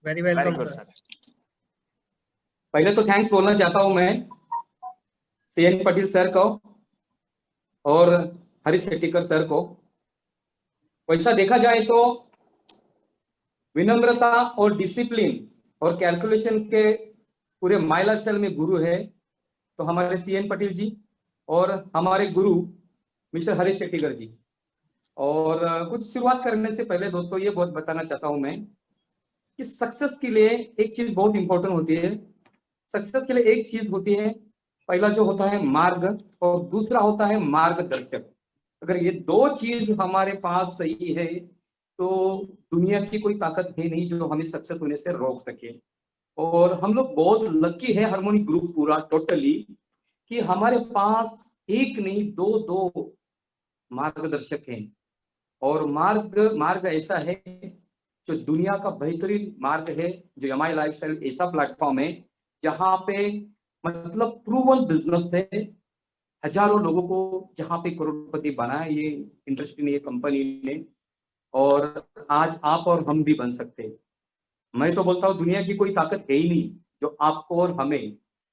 Very very welcome good sir. Sir. पहले तो thanks बोलना चाहता हूं मैं सीएन पाटिल सर को और हरीश शेट्टीकर सर को। वैसा देखा जाए तो विनम्रता और डिसिप्लिन और कैलकुलेशन के पूरे माय लाइफस्टाइल में गुरु है तो हमारे सीएन पाटिल जी और हमारे गुरु मिस्टर हरीश शेट्टीकर जी। और कुछ शुरुआत करने से पहले दोस्तों ये बहुत बताना चाहता हूं मैं कि सक्सेस के लिए एक चीज बहुत इंपॉर्टेंट होती है। सक्सेस के लिए एक चीज होती है, पहला जो होता है मार्ग और दूसरा होता है मार्गदर्शक। अगर ये दो चीज हमारे पास सही है तो दुनिया की कोई ताकत है नहीं जो हमें सक्सेस होने से रोक सके। और हम लोग बहुत लकी है हार्मोनी ग्रुप पूरा टोटली कि हमारे पास एक नहीं दो दो मार्गदर्शक हैं। और मार्ग ऐसा है जो दुनिया का बेहतरीन मार्ग है, जो एमआई लाइफस्टाइल ऐसा प्लेटफॉर्म है जहां पे मतलब प्रूवन बिजनेस है। हजारों लोगों को जहां पे करोड़पति बनाया ये इंडस्ट्री ने, ये कंपनी ने, और आज आप और हम भी बन सकते हैं। मैं तो बोलता हूँ दुनिया की कोई ताकत है ही नहीं जो आपको और हमें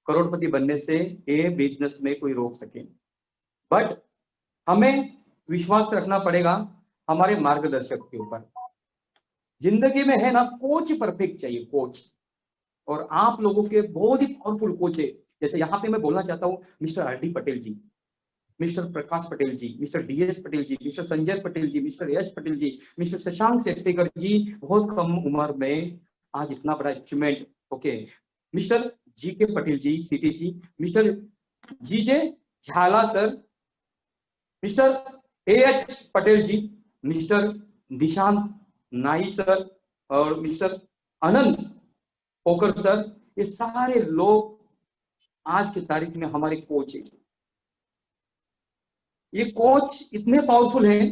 करोड़पति बनने से ये बिजनेस में कोई रोक सके। बट हमें विश्वास रखना पड़ेगा हमारे मार्गदर्शक के ऊपर। जिंदगी में है ना, कोच परफेक्ट चाहिए, कोच। और आप लोगों के बहुत ही पावरफुल कोच है। जैसे यहाँ पे मैं बोलना चाहता हूँ mister R D. Patel ji, mister Prakash Patel ji, mister D S. Patel ji, mister Sanjay Patel ji, mister Yash Patel ji, mister Shashank Shettikar ji, बहुत कम उम्र में आज इतना बड़ा achievement. Okay, mister G K. Patel ji CTC, mister G J. Jhala sir, mister A H. Patel ji, mister Nishant Nai sir और मिस्टर आनंद पोकर सर, ये सारे लोग आज की तारीख में हमारे कोच हैं। ये कोच इतने पावरफुल हैं,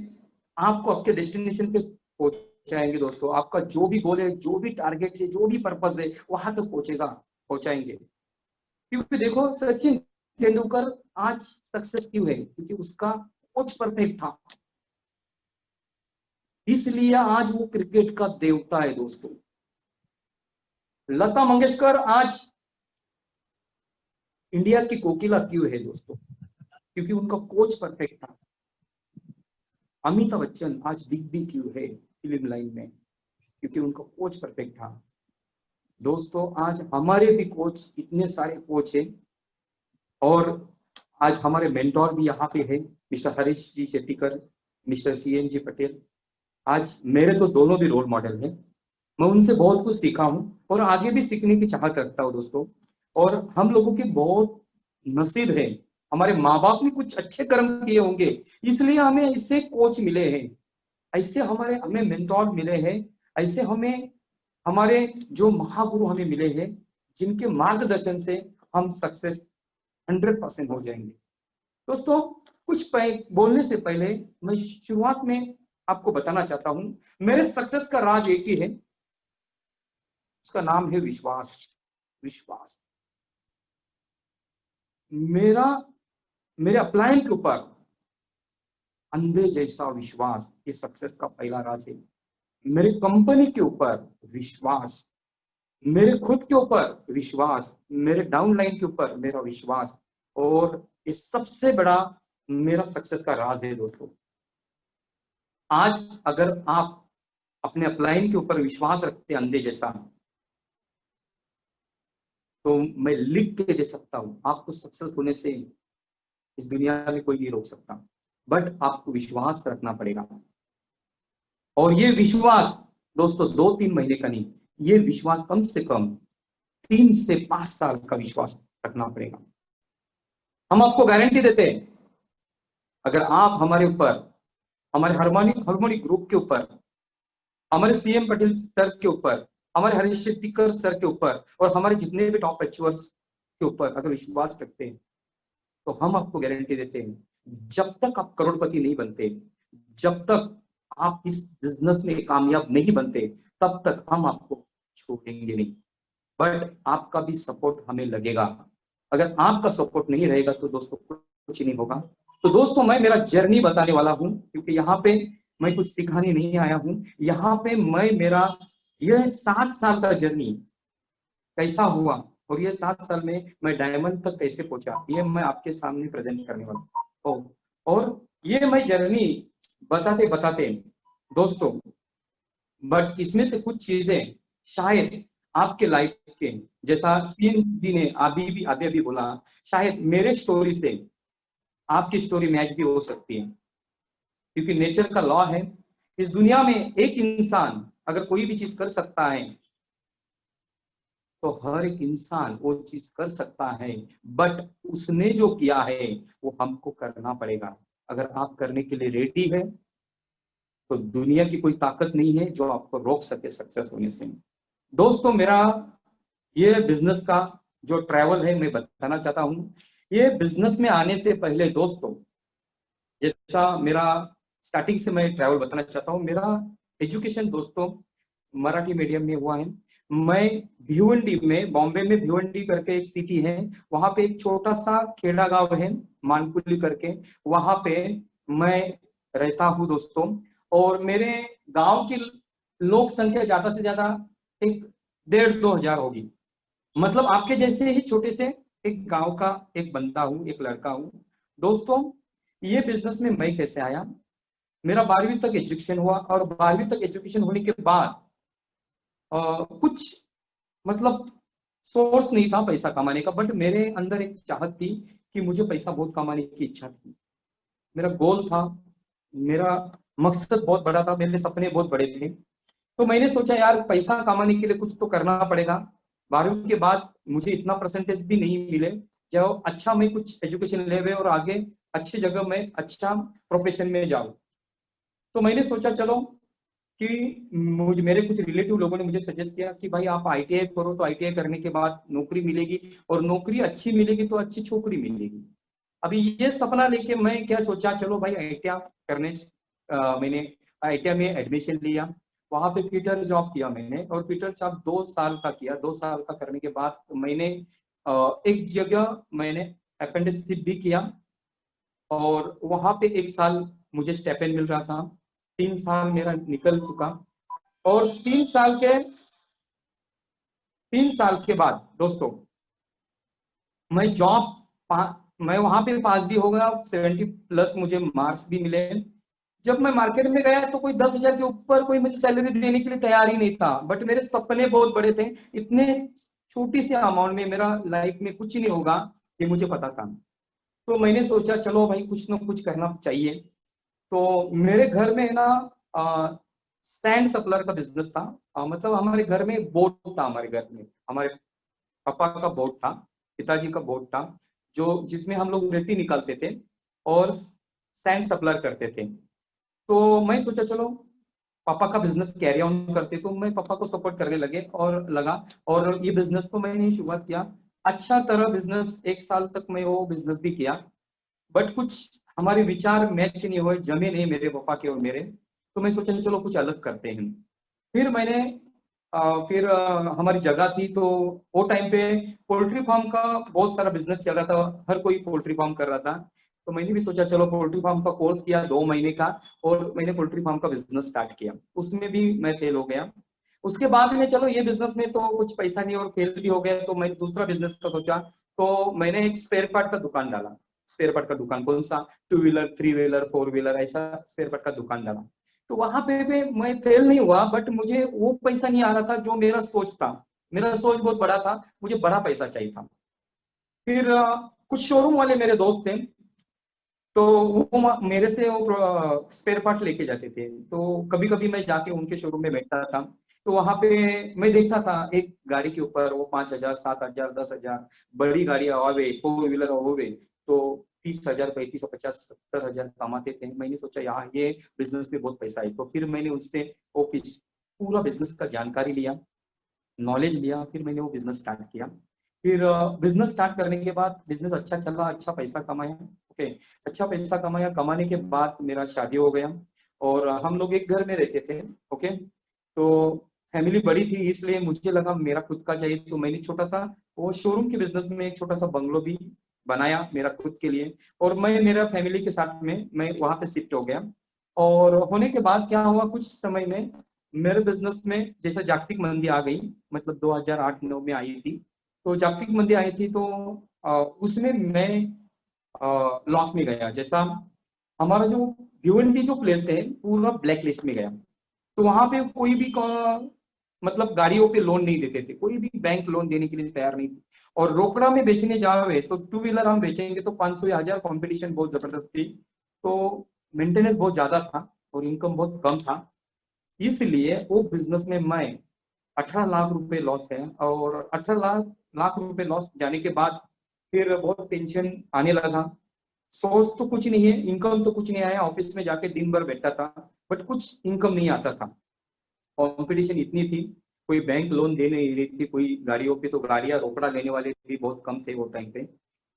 आपको आपके डेस्टिनेशन पे पहुंचाएंगे दोस्तों। आपका जो भी गोल है, जो भी टारगेट है, जो भी पर्पस है, वहां तक पहुंचाएंगे। क्योंकि देखो सचिन तेंदुलकर आज सक्सेस क्यों है? क्योंकि उसका कोच परफेक्ट था, इसलिए आज वो क्रिकेट का देवता है दोस्तों। लता मंगेशकर आज इंडिया की कोकिला क्यों है दोस्तों? क्योंकि उनका कोच परफेक्ट था। अमिताभ बच्चन आज बिग बी क्यों है फिल्म लाइन में? क्योंकि उनका कोच परफेक्ट था। दोस्तों आज हमारे भी कोच, इतने सारे कोच हैं, और आज हमारे मेंटोर भी यहाँ पे है मिस्टर हरीश जी शेट्टीकर, मिस्टर सीएन जी पटेल। आज मेरे तो दोनों भी रोल मॉडल हैं। मैं उनसे बहुत कुछ सीखा हूँ और आगे भी सीखने की चाहत रखता हूँ दोस्तों। और हम लोगों के बहुत नसीब है, हमारे माँ बाप ने कुछ अच्छे कर्म किए होंगे, इसलिए हमें ऐसे कोच मिले हैं, ऐसे हमें मेंटोर मिले हैं, ऐसे हमें हमारे जो महागुरु हमें मिले हैं, जिनके मार्गदर्शन से हम सक्सेस 100% हो जाएंगे। दोस्तों कुछ बोलने से पहले मैं शुरुआत में आपको बताना चाहता हूं, मेरे सक्सेस का राज एक ही है, उसका नाम है विश्वास। विश्वास मेरे अपलायन के ऊपर अंधे जैसा विश्वास, ये सक्सेस का पहला राज है। मेरे कंपनी के ऊपर विश्वास, मेरे खुद के ऊपर विश्वास, मेरे डाउनलाइन के ऊपर मेरा विश्वास, और ये सबसे बड़ा मेरा सक्सेस का राज है दोस्तों। आज अगर आप अपने अपलाइन के ऊपर विश्वास रखते हैं अंधे जैसा, तो मैं लिख के दे सकता हूं आपको सक्सेस होने से इस दुनिया में कोई नहीं रोक सकता। बट आपको विश्वास रखना पड़ेगा, और ये विश्वास दोस्तों 2-3 महीने का नहीं, ये विश्वास कम से कम 3 से 5 साल का विश्वास रखना पड़ेगा। हम आपको गारंटी देते हैं, अगर आप हमारे ऊपर, हमारे हार्मोनी ग्रुप के ऊपर, हमारे सीएम पटेल सर के ऊपर, हमारे हरीश शेट्टीकर सर के ऊपर, और हमारे जितने भी टॉप अचीवर्स के ऊपर अगर विश्वास रखते हैं, तो हम आपको गारंटी देते हैं, जब तक आप करोड़पति नहीं बनते, जब तक आप इस बिजनेस में कामयाब नहीं बनते, तब तक हम आपको छोड़ेंगे नहीं। बट आपका भी सपोर्ट हमें लगेगा। अगर आपका सपोर्ट नहीं रहेगा तो दोस्तों कुछ नहीं होगा। तो दोस्तों मैं मेरा जर्नी बताने वाला हूं, क्योंकि यहाँ पे मैं कुछ सिखाने नहीं आया हूं, यहाँ पे मैं मेरा यह 7 साल का जर्नी कैसा हुआ और ये 7 साल में मैं डायमंड तक कैसे पहुंचा, ये मैं आपके सामने प्रेजेंट करने वाला हूँ। और ये मैं जर्नी बताते बताते दोस्तों, बट इसमें से कुछ चीजें शायद आपके लाइफ के, जैसा सीएम जी ने अभी बोला, शायद मेरे स्टोरी से आपकी स्टोरी मैच भी हो सकती है, क्योंकि नेचर का लॉ है। इस दुनिया में एक इंसान अगर कोई भी चीज कर सकता है तो हर एक इंसान वो चीज कर सकता है, बट उसने जो किया है वो हमको करना पड़ेगा। अगर आप करने के लिए रेडी है तो दुनिया की कोई ताकत नहीं है जो आपको रोक सके सक्सेस होने से। दोस्तों, मेरा ये बिजनेस का जो ट्रैवल है मैं बताना चाहता हूँ। ये बिजनेस में आने से पहले दोस्तों, जैसा मेरा स्टार्टिंग से मैं ट्रैवल बताना चाहता हूँ। मेरा एजुकेशन दोस्तों मराठी मीडियम में हुआ है। मैं भिवंडी में, बॉम्बे में भिवंडी करके एक सिटी है, वहां पे एक छोटा सा खेड़ा गांव है मानकुली करके, वहां पे मैं रहता हूँ दोस्तों। और मेरे गांव की लोक संख्या ज्यादा से ज्यादा एक 1,500-2,000 होगी। मतलब आपके जैसे ही छोटे से एक गांव का एक बंदा हूँ, एक लड़का हूँ। दोस्तों, ये बिजनेस में मैं कैसे आया, मेरा 12वीं तक एजुकेशन हुआ और 12वीं तक एजुकेशन होने के बाद कुछ मतलब सोर्स नहीं था पैसा कमाने का, बट मेरे अंदर एक चाहत थी कि मुझे पैसा बहुत कमाने की इच्छा थी। मेरा गोल था, मेरा मकसद बहुत बड़ा था, मेरे सपने बहुत बड़े थे। तो मैंने सोचा यार पैसा कमाने के लिए कुछ तो करना पड़ेगा। 12वीं के बाद मुझे इतना परसेंटेज भी नहीं मिले जो अच्छा मैं कुछ एजुकेशन ले और आगे अच्छी जगह में अच्छा प्रोफेशन में जाऊं। तो मैंने सोचा चलो कि मुझे, मेरे कुछ रिलेटिव लोगों ने मुझे सजेस्ट किया कि भाई आप आईटीआई करो, तो आईटीआई करने के बाद नौकरी मिलेगी और नौकरी अच्छी मिलेगी तो अच्छी छोकरी मिलेगी। अभी ये सपना लेके मैं क्या सोचा, चलो भाई आईटीआई करने मैंने आईटीआई में एडमिशन लिया। वहां पे फिटर जॉब किया मैंने, और फिटर जॉब 2 साल का किया। 2 साल का करने के बाद मैंने एक जगह मैंने अप्रेंटिसशिप भी किया, और वहां पे 1 साल मुझे स्टेपेंड मिल रहा था। 3 साल मेरा निकल चुका, और 3 साल के बाद दोस्तों मैं मैं वहां पे पास भी हो गया, 70+ मुझे मार्क्स भी मिले। जब मैं मार्केट में गया तो कोई 10,000 के ऊपर कोई मुझे सैलरी देने के लिए तैयार ही नहीं था, बट मेरे सपने बहुत बड़े थे। इतने छोटी सी अमाउंट में मेरा लाइफ में कुछ नहीं होगा ये मुझे पता था। तो मैंने सोचा चलो भाई कुछ ना कुछ करना चाहिए। तो मेरे घर में ना सैंड सप्लायर का बिजनेस था। मतलब हमारे घर में बोट था, हमारे घर में हमारे पापा का बोट था, पिताजी का बोट था, जो जिसमें हम लोग रेती निकालते थे और सैंड सप्लायर करते थे। तो मैं सोचा चलो पापा का बिजनेस कैरी ऑन करते, तो मैं पापा को सपोर्ट करने लगा। और ये बिजनेस को मैंने शुरुआत किया। अच्छा तरह बिजनेस 1 साल तक मैं वो बिजनेस भी किया, बट कुछ हमारे विचार मैच नहीं हुए, जमे नहीं मेरे पापा के और मेरे। तो मैं सोचा चलो कुछ अलग करते हैं। फिर मैंने हमारी जगह थी, तो वो टाइम पे पोल्ट्री फार्म का बहुत सारा बिजनेस चल रहा था, हर कोई पोल्ट्री फार्म कर रहा था। तो मैंने भी सोचा चलो पोल्ट्री फार्म का कोर्स किया 2 महीने का, और मैंने पोल्ट्री फार्म का बिजनेस स्टार्ट किया। उसमें भी मैं फेल हो गया। उसके बाद में चलो ये बिजनेस में तो कुछ पैसा नहीं और फेल भी हो गया, तो मैं दूसरा बिजनेस का सोचा। तो मैंने एक स्पेयर पार्ट का दुकान डाला। स्पेयर पार्ट का दुकान कौन सा, 2 व्हीलर, 3 व्हीलर, 4 व्हीलर, ऐसा स्पेयर पार्ट का दुकान डाला। तो वहां पे भी मैं फेल नहीं हुआ, बट मुझे वो पैसा नहीं आ रहा था जो मेरा सोच था। मेरा सोच बहुत बड़ा था, मुझे बड़ा पैसा चाहिए था। फिर कुछ शोरूम वाले मेरे दोस्त थे, तो वो मेरे से वो स्पेयर पार्ट लेके जाते थे। तो कभी कभी मैं जाके उनके शोरूम में बैठता था। तो वहां पे मैं देखता था एक गाड़ी के ऊपर वो 5,000, 7,000, 10,000 बड़ी गाड़ियां आवे, 4 व्हीलर होवे, तो 30,000, 35,050, 70,000 कमाते थे। मैंने सोचा यहाँ ये बिजनेस में बहुत पैसा है। तो फिर मैंने उससे वो पूरा बिजनेस का जानकारी लिया, नॉलेज लिया, फिर मैंने वो बिजनेस स्टार्ट किया। फिर बिजनेस स्टार्ट करने के बाद बिजनेस अच्छा चला, अच्छा पैसा कमाया। ओके, अच्छा पैसा कमाया, कमाने के बाद मेरा शादी हो गया, और हम लोग एक घर में रहते थे। ओके, तो फैमिली बड़ी थी, इसलिए मुझे लगा मेरा खुद का चाहिए। तो मैंने छोटा सा वो शोरूम के बिजनेस में एक छोटा सा बंगलो भी बनाया मेरा खुद के लिए, और मैं मेरा फैमिली के साथ में मैं वहां पे शिफ्ट हो गया। और होने के बाद क्या हुआ, कुछ समय में मेरे बिजनेस में जैसे जागतिक मंदी आ गई, मतलब 2008-9 में आई थी, तो जागतिक मंदी आई थी तो उसमें मैं लॉस में गया। जैसा हमारा जो भिवंडी जो प्लेस है पूरा ब्लैक लिस्ट में गया, तो वहां पे कोई भी मतलब गाड़ियों पे लोन नहीं देते थे, कोई भी बैंक लोन देने के लिए तैयार नहीं थी। और रोकड़ा में बेचने जावे तो टू व्हीलर हम बेचेंगे तो 500 या 1000, कंपटीशन बहुत जबरदस्त थी, तो मेंटेनेंस बहुत ज्यादा था और इनकम बहुत कम था। इसलिए वो बिजनेस में मैं 18 लाख रुपए लॉस है, और 18 लाख रुपए लॉस जाने के बाद फिर बहुत टेंशन आने लगा। सोर्स तो कुछ नहीं है, इनकम तो कुछ नहीं आया, ऑफिस में जाके दिन भर बैठा था बट कुछ इनकम नहीं आता था। कंपटीशन इतनी थी, कोई बैंक लोन दे नहीं रही थी, कोई गाड़ियों पे तो गाड़ियां रोकड़ा लेने वाले भी बहुत कम थे वो टाइम पे।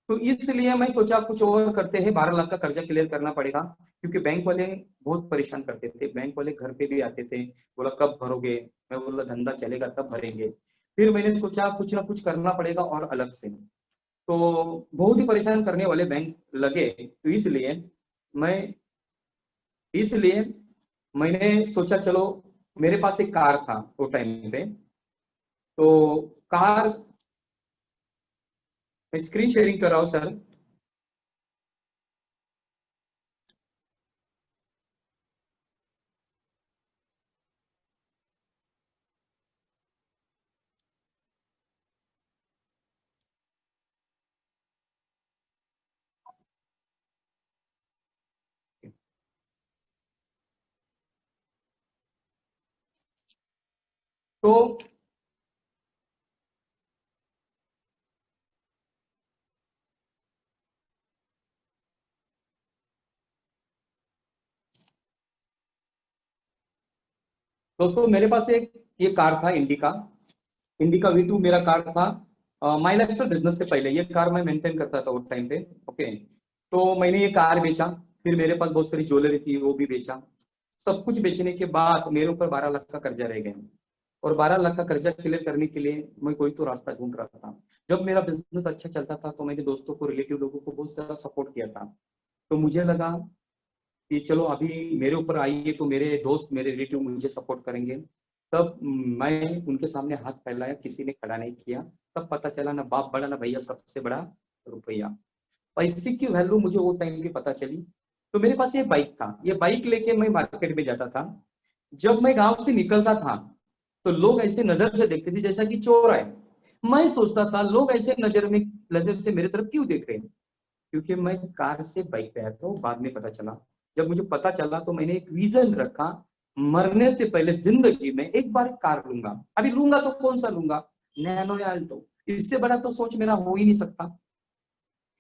तो इसलिए मैं सोचा कुछ और करते हैं, 12 लाख का कर्जा क्लियर करना पड़ेगा, क्योंकि बैंक वाले बहुत परेशान करते थे। बैंक वाले घर पे भी आते थे, बोला कब भरोगे, मैं बोला धंधा चलेगा तब भरेंगे। फिर मैंने सोचा कुछ ना कुछ करना पड़ेगा और अलग से, तो बहुत ही परेशान करने वाले बैंक लगे, तो मैं इसलिए मैंने सोचा चलो, मेरे पास एक कार था वो टाइम पे, तो कार, मैं स्क्रीन शेयरिंग कर रहा हूँ सर। तो दोस्तों मेरे पास एक ये कार था, इंडिका, इंडिका V2 मेरा कार था। माई लाइफस्टाइल बिजनेस से पहले ये कार मैं मेंटेन करता था उस टाइम पे। ओके, तो मैंने ये कार बेचा, फिर मेरे पास बहुत सारी ज्वेलरी थी वो भी बेचा। सब कुछ बेचने के बाद मेरे ऊपर 12 लाख का कर्जा रह गया, और 12 लाख का कर्जा क्लियर करने के लिए मैं कोई तो रास्ता ढूंढ रहा था। जब मेरा बिजनेस अच्छा चलता था तो मैंने दोस्तों को, रिलेटिव लोगों को बहुत ज्यादा सपोर्ट किया था। तो मुझे लगा कि चलो अभी मेरे ऊपर आई है तो मेरे दोस्त, मेरे रिलेटिव मुझे सपोर्ट करेंगे। तब मैं उनके सामने हाथ फैलाया, किसी ने खड़ा नहीं किया। तब पता चला ना बाप बड़ा ना भैया, सबसे बड़ा रुपया। पैसे की वैल्यू मुझे वो टाइम पे पता चली। तो मेरे पास ये बाइक था, ये बाइक लेके मैं मार्केट में जाता था। जब मैं गांव से निकलता था तो लोग ऐसे नजर से देखते थे जैसा कि चोर आए। मैं सोचता था लोग ऐसे नजर से मेरे तरफ क्यों देख रहे हैं, क्योंकि मैं कार से बाइक पे आया था। बाद में पता चला, जब मुझे पता चला तो मैंने एक विजन रखा, मरने से पहले जिंदगी में एक बार एक कार लूंगा। अभी लूंगा तो कौन सा लूंगा, नैनो या अल्टो, इससे बड़ा तो सोच मेरा हो ही नहीं सकता।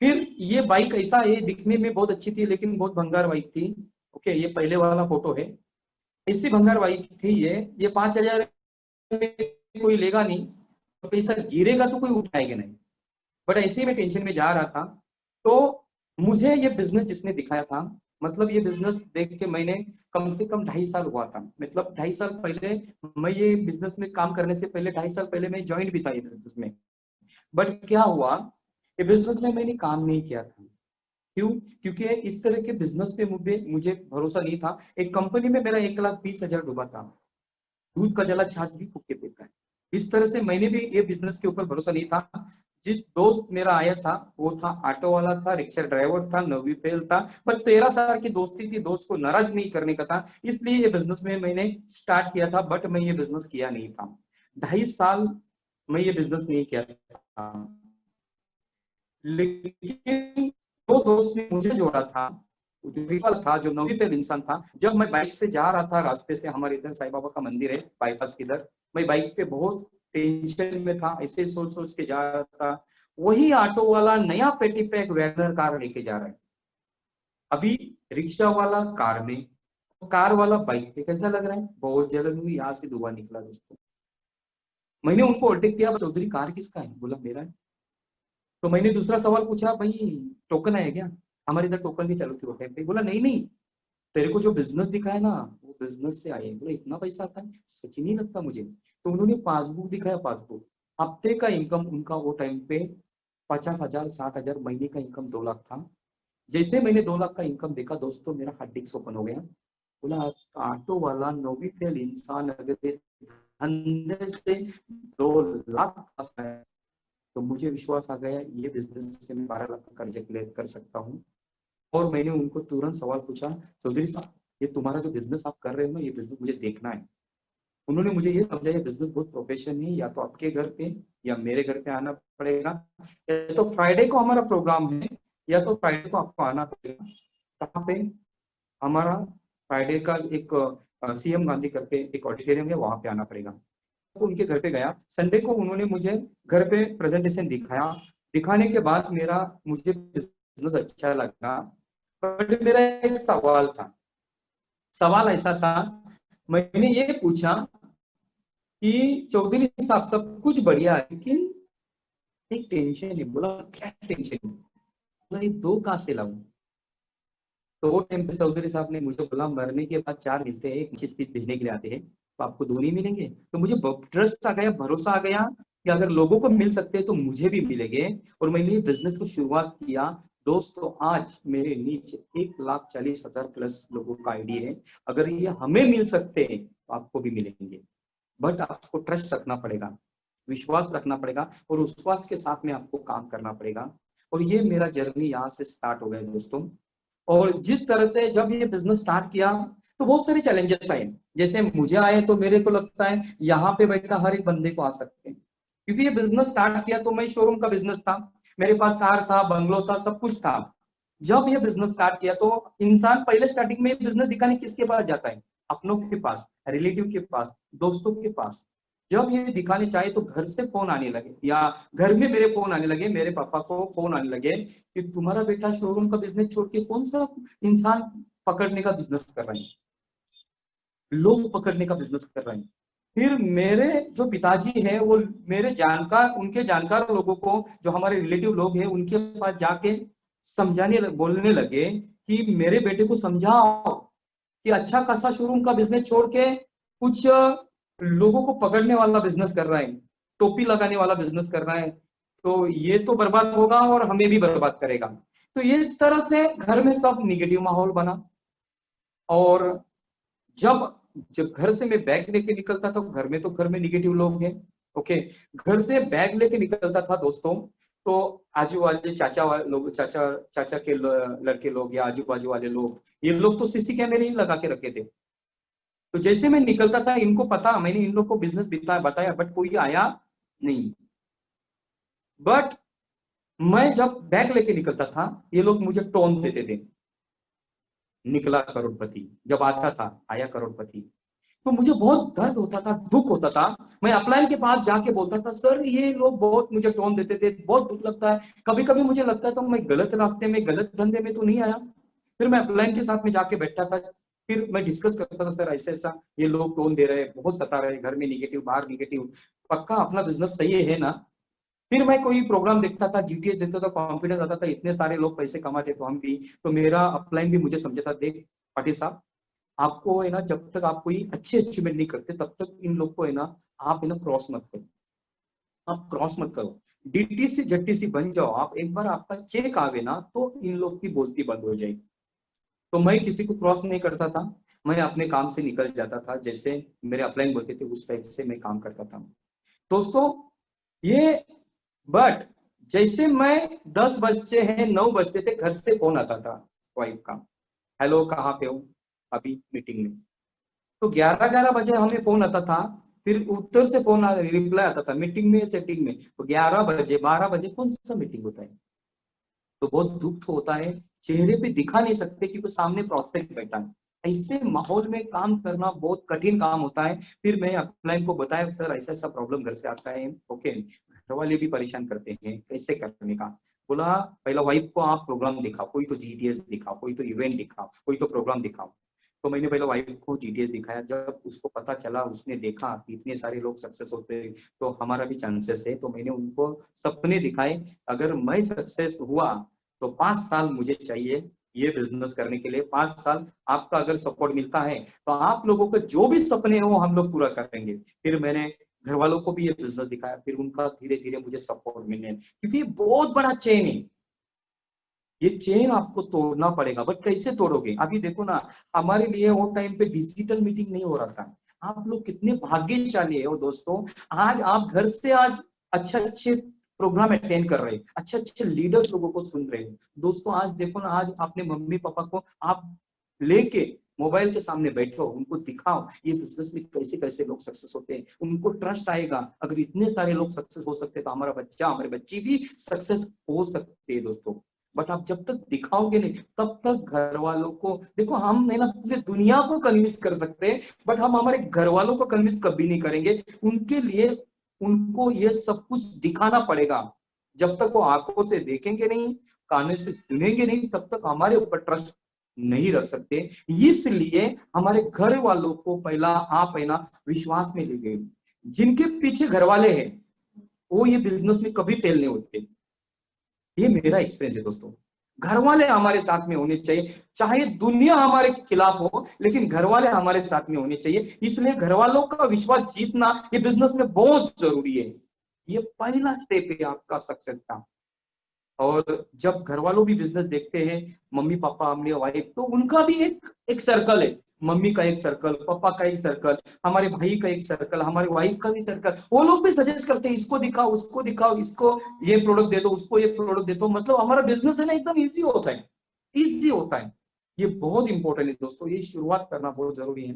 फिर ये बाइक ऐसा है, दिखने में बहुत अच्छी थी लेकिन बहुत भंगार बाइक थी। ओके, ये पहले वाला फोटो है, ऐसी भंगार बाइक थी ये 5,000 कोई लेगा नहीं, तो पैसा गिरेगा तो कोई उठाएगा नहीं। बट ऐसे ही मैं टेंशन में जा रहा था। तो मुझे ये बिजनेस जिसने दिखाया था, मतलब ये बिजनेस देख के मैंने कम से कम 2.5 साल हुआ था, मतलब 2.5 साल पहले, मैं ये बिजनेस में काम करने से पहले 2.5 साल पहले मैं ज्वाइन भी था ये बिजनेस में। बट क्या हुआ, ये बिजनेस में मैंने काम नहीं किया था। क्यों? क्योंकि इस तरह के बिजनेस पे मुझे मुझे भरोसा नहीं था। एक कंपनी में मेरा 1,20,000 डूबा था, दूध का जला छाछ भी फूक के पीता है। इस तरह से मैंने भी ये बिजनेस के ऊपर भरोसा नहीं था। जिस दोस्त मेरा आया था वो था ऑटो वाला, था रिक्शा ड्राइवर था, 9वीं फेल था, पर 13 साल की दोस्ती थी, दोस्त को नाराज नहीं करने का था, इसलिए ये बिजनेस में मैंने स्टार्ट किया था। बट मैं ये बिजनेस किया नहीं था, 2.5 साल मैं ये बिजनेस नहीं किया था। लेकिन वो दोस्त ने मुझे जोड़ा था, जो विफल था, जो नौवीं इंसान था। जब मैं बाइक से जा रहा था, रास्ते से हमारे इधर साईं बाबा का मंदिर है बाईपास की इधर, मैं बाइक पे बहुत टेंशन में था, ऐसे सोच सोच के जा रहा था। वही ऑटो वाला नया पेटी पैक वैगनर कार लेके जा रहा है। अभी रिक्शा वाला कार में, कार वाला बाइक पे, कैसा लग रहा है? बहुत जलन हुई, यहाँ से धुआं निकला दोस्तों। मैंने उनको ओवरटेक किया, चौधरी कार किसका है? बोला मेरा है। तो मैंने दूसरा सवाल पूछा, भाई टोकन है क्या? हमारे इधर टोकन नहीं चालू थी वो टाइम पे। बोला नहीं नहीं, तेरे को जो बिजनेस दिखाया ना वो बिजनेस से आए। बोला इतना पैसा आता है? सच नहीं लगता मुझे। तो उन्होंने पासबुक दिखाया, पासबुक, हफ्ते का इनकम उनका वो टाइम पे 50,000 60,000, महीने का इनकम 2 लाख था। जैसे मैंने 2 लाख का इनकम देखा दोस्तों, मेरा हार्ट डिस्क ओपन हो गया। बोला ऑटो वाला नोबिल इंसान अगर धंधे से 2 लाख फंसा है तो मुझे विश्वास आ गया ये बिजनेस से मैं 12 लाख का कर्ज क्लियर कर सकता हूँ। और मैंने उनको तुरंत सवाल पूछा, चौधरी साहब ये तुम्हारा जो बिजनेस आप कर रहे हो ना, ये बिजनेस मुझे देखना है। उन्होंने मुझे ये समझाया बिजनेस बहुत प्रोफेशन है, या तो आपके घर पे या मेरे घर पे आना पड़ेगा, या तो फ्राइडे को हमारा प्रोग्राम है, या तो फ्राइडे को आपको आना पड़ेगा। कहाँ पे? हमारा फ्राइडे का एक सीएम गांधी करके एक ऑडिटोरियम है, वहां पे आना पड़ेगा। तो उनके घर पे गया। संडे को उन्होंने मुझे घर पे प्रेजेंटेशन दिखाया। दिखाने के बाद मुझे बिजनेस अच्छा लगा, बट मेरा एक सवाल था। सवाल ऐसा था, मैंने ये पूछा कि चौधरी साहब सब कुछ बढ़िया है लेकिन एक टेंशन है। बोला क्या टेंशन है? बोला ये 2 कहाँ से लाऊं? तो वो टाइम पे चौधरी साहब ने मुझे बोला मरने के बाद 4 मिलते हैं, 25-30 भेजने के लिए आते हैं, तो आपको 2 नहीं मिलेंगे। तो मुझे ट्रस्ट आ गया, भरोसा आ गया कि अगर लोगों को मिल सकते हैं तो मुझे भी मिलेंगे। और मैंने ये बिजनेस को शुरुआत किया। दोस्तों आज मेरे नीचे 1,40,000 प्लस लोगों का आईडी है। अगर ये हमें मिल सकते हैं तो आपको भी मिलेंगे, बट आपको ट्रस्ट रखना पड़ेगा, विश्वास रखना पड़ेगा, और उस विश्वास के साथ में आपको काम करना पड़ेगा। और ये मेरा जर्नी यहाँ से स्टार्ट हो गया दोस्तों। और जिस तरह से जब ये बिजनेस स्टार्ट किया तो बहुत सारे चैलेंजेस आए। जैसे मुझे आए तो मेरे को लगता है यहाँ पे बैठा हर एक बंदे को आ सकते हैं, क्योंकि ये बिजनेस स्टार्ट किया तो मैं शोरूम का बिजनेस था, मेरे पास कार था, बंगलो था, सब कुछ था। जब ये बिजनेस स्टार्ट किया तो इंसान पहले स्टार्टिंग में बिजनेस दिखाने किसके पास जाता है? अपनों के पास, रिलेटिव के पास, दोस्तों के पास। जब ये दिखाने चाहे तो घर से फोन आने लगे, या घर में मेरे फोन आने लगे, मेरे पापा को फोन आने लगे कि तुम्हारा बेटा शोरूम का बिजनेस छोड़ के कौन सा इंसान पकड़ने का बिजनेस कर रहे हैं, लोग पकड़ने का बिजनेस कर रहे हैं। फिर मेरे जो पिताजी है वो मेरे जानकार, उनके जानकार लोगों को, जो हमारे रिलेटिव लोग हैं, उनके पास जाके बोलने लगे कि मेरे बेटे को समझाओ कि अच्छा खासा शोरूम का बिजनेस छोड़ के कुछ लोगों को पकड़ने वाला बिजनेस कर रहा है, टोपी लगाने वाला बिजनेस कर रहा है, तो ये तो बर्बाद होगा और हमें भी बर्बाद करेगा। तो ये इस तरह से घर में सब निगेटिव माहौल बना। और जब जब घर से मैं बैग लेके निकलता था, घर में निगेटिव लोग हैं। ओके, घर से बैग लेके निकलता था दोस्तों, तो आजू बाजू चाचा वाले लोग, चाचा के लड़के लोग, या आजू बाजू वाले लोग, ये लोग तो सीसी कैमरे ही लगा के रखे थे। तो जैसे मैं निकलता था, इनको पता मैंने इन लोग को बिजनेस बताया, बट कोई आया नहीं। बट मैं जब बैग लेके निकलता था, ये लोग मुझे टोन देते थे, निकला करोड़पति। जब आता था, आया करोड़पति। तो मुझे बहुत दर्द होता था, दुख होता था। मैं अपलाइन के पास जाके बोलता था, सर ये लोग बहुत मुझे टोन देते थे, बहुत दुख लगता है। कभी कभी मुझे लगता है तो मैं गलत रास्ते में, गलत धंधे में तो नहीं आया। फिर मैं अपलाइन के साथ में जाके बैठता था, फिर मैं डिस्कस करता था, सर ऐसे ऐसा ये लोग टोन दे रहे हैं, बहुत सता रहे हैं, घर में निगेटिव, बाहर निगेटिव, पक्का अपना बिजनेस सही है ना? फिर मैं कोई प्रोग्राम देखता था, जीटीएस देखता था, कॉन्फिडेंस आता था, इतने सारे लोग पैसे कमाते तो हम भी। तो मेरा अपलाइन भी मुझे समझा था, देख पाटिल साहब, आपको है ना, जब तक आप कोई अच्छे अचीवमेंट नहीं करते तब तक इन लोग को है ना, आप है ना क्रॉस मत करो, आप क्रॉस मत करो, डीटीसी जटीसी बन जाओ आप। एक बार आपका चेक आवे ना तो इन लोग की बोलती बंद हो जाएगी। तो मैं किसी को क्रॉस नहीं करता था, मैं अपने काम से निकल जाता था, जैसे मेरे अपलाइन बोलते थे उस टाइप से मैं काम करता था दोस्तों। ये बट जैसे मैं 10 बजते हैं, 9 बजते थे, घर से फोन आता था वाइफ का, हेलो कहाँ पे हो? अभी मीटिंग में। तो 11-11 बजे हमें फोन आता था, फिर उत्तर से फोन रिप्लाई आता था, मीटिंग में, सेटिंग में। तो 11 बजे, 12 बजे कौन सा मीटिंग होता है? तो बहुत दुख होता है, चेहरे पे दिखा नहीं सकते क्योंकि सामने प्रोस्पेक्ट बैठा है। ऐसे माहौल में काम करना बहुत कठिन काम होता है। फिर मैं अपलाइन को बताया, सर ऐसा ऐसा प्रॉब्लम घर से आता है। ओके, घर वाले भी परेशान करते हैं, कैसे करने का? बोला पहला वाइफ को आप प्रोग्राम दिखाओ, कोई तो जीटीएस दिखाओ, कोई तो इवेंट दिखाओ, कोई तो प्रोग्राम दिखाओ। तो मैंने पहले वाइफ को जीटीएस दिखाया। जब उसको पता चला, उसने देखा इतने सारे लोग सक्सेस होते हैं तो हमारा भी चांसेस है, तो मैंने उनको सपने दिखाए। अगर मैं सक्सेस हुआ तो 5 साल मुझे चाहिए ये बिजनेस करने के लिए। 5 साल आपका अगर सपोर्ट मिलता है तो आप लोगों के जो भी सपने हो हम लोग पूरा करेंगे। फिर मैंने घर वालों को भी ये बिजनेस दिखाया, फिर उनका धीरे धीरे मुझे सपोर्ट मिलने, क्योंकि बहुत बड़ा चेन है। ये चेन आपको तोड़ना पड़ेगा। बट कैसे तोड़ोगे? अभी देखो ना, हमारे लिए वो टाइम पे डिजिटल मीटिंग नहीं हो रहा था। आप लोग कितने भाग्यशाली हो दोस्तों, आज आप घर से आज अच्छे अच्छे प्रोग्राम अटेंड कर रहे हैं, अच्छे अच्छे लीडर्स लोगों को सुन रहे हो। दोस्तों आज देखो ना, आज अपने मम्मी पापा को आप लेके मोबाइल के सामने बैठो, उनको दिखाओ ये बिजनेस में कैसे कैसे लोग सक्सेस होते हैं, उनको ट्रस्ट आएगा। अगर इतने सारे लोग सक्सेस हो सकते हैं तो हमारा बच्चा, हमारे बच्ची भी सक्सेस हो सकते हैं दोस्तों। बट आप जब तक दिखाओगे नहीं, तब तक घर वालों को, देखो हम है ना पूरी दुनिया को कन्विंस कर सकते हैं, बट हम हमारे घर वालों को कन्विंस कभी नहीं करेंगे। उनके लिए उनको ये सब कुछ दिखाना पड़ेगा। जब तक वो आंखों से देखेंगे नहीं, कानों से सुनेंगे नहीं, तब तक हमारे ऊपर ट्रस्ट नहीं रख सकते। इसलिए हमारे घर वालों को पहला आप है ना विश्वास में ले गए। जिनके पीछे घर वाले हैं वो ये बिजनेस में कभी फेल नहीं होते। ये मेरा एक्सपीरियंस है दोस्तों। घर वाले हमारे साथ में होने चाहिए, चाहे दुनिया हमारे खिलाफ हो, लेकिन घर वाले हमारे साथ में होने चाहिए। इसलिए घर वालों का विश्वास जीतना ये बिजनेस में बहुत जरूरी है। ये पहला स्टेप है आपका सक्सेस का। और जब घर वालों भी बिजनेस देखते हैं, मम्मी पापा, हमने वाइफ, तो उनका भी एक सर्कल है। मम्मी का एक सर्कल, पापा का एक सर्कल, हमारे भाई का एक सर्कल, हमारे वाइफ का भी सर्कल। वो लोग भी सजेस्ट करते हैं, इसको दिखाओ, उसको दिखाओ, इसको ये प्रोडक्ट दे दो, उसको ये प्रोडक्ट दे दो। मतलब हमारा बिजनेस है ना एकदम इजी होता है, इजी होता है। ये बहुत इंपॉर्टेंट है दोस्तों, ये शुरुआत करना बहुत जरूरी है।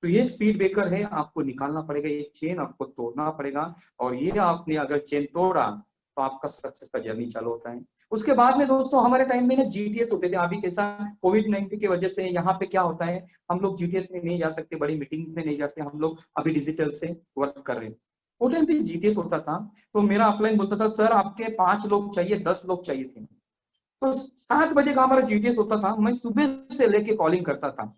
तो ये स्पीड ब्रेकर है, आपको निकालना पड़ेगा, ये चेन आपको तोड़ना पड़ेगा। और ये आपने अगर चेन तोड़ा तो आपका सक्सेस का जर्नी चालू होता है। उसके बाद में दोस्तों हमारे टाइम में ना जीटीएस होते थे। अभी कैसा कोविड-19 की वजह से यहाँ पे क्या होता है, हम लोग जीटीएस में नहीं जा सकते, बड़ी मीटिंग में नहीं जाते, हम लोग अभी डिजिटल से वर्क कर रहे हैं। वो टाइम पे जीटीएस होता था, तो मेरा अपलाइन बोलता था सर आपके 5 लोग चाहिए, 10 लोग चाहिए थे। तो 7 बजे का हमारा जीटीएस होता था, मैं सुबह से लेके कॉलिंग करता था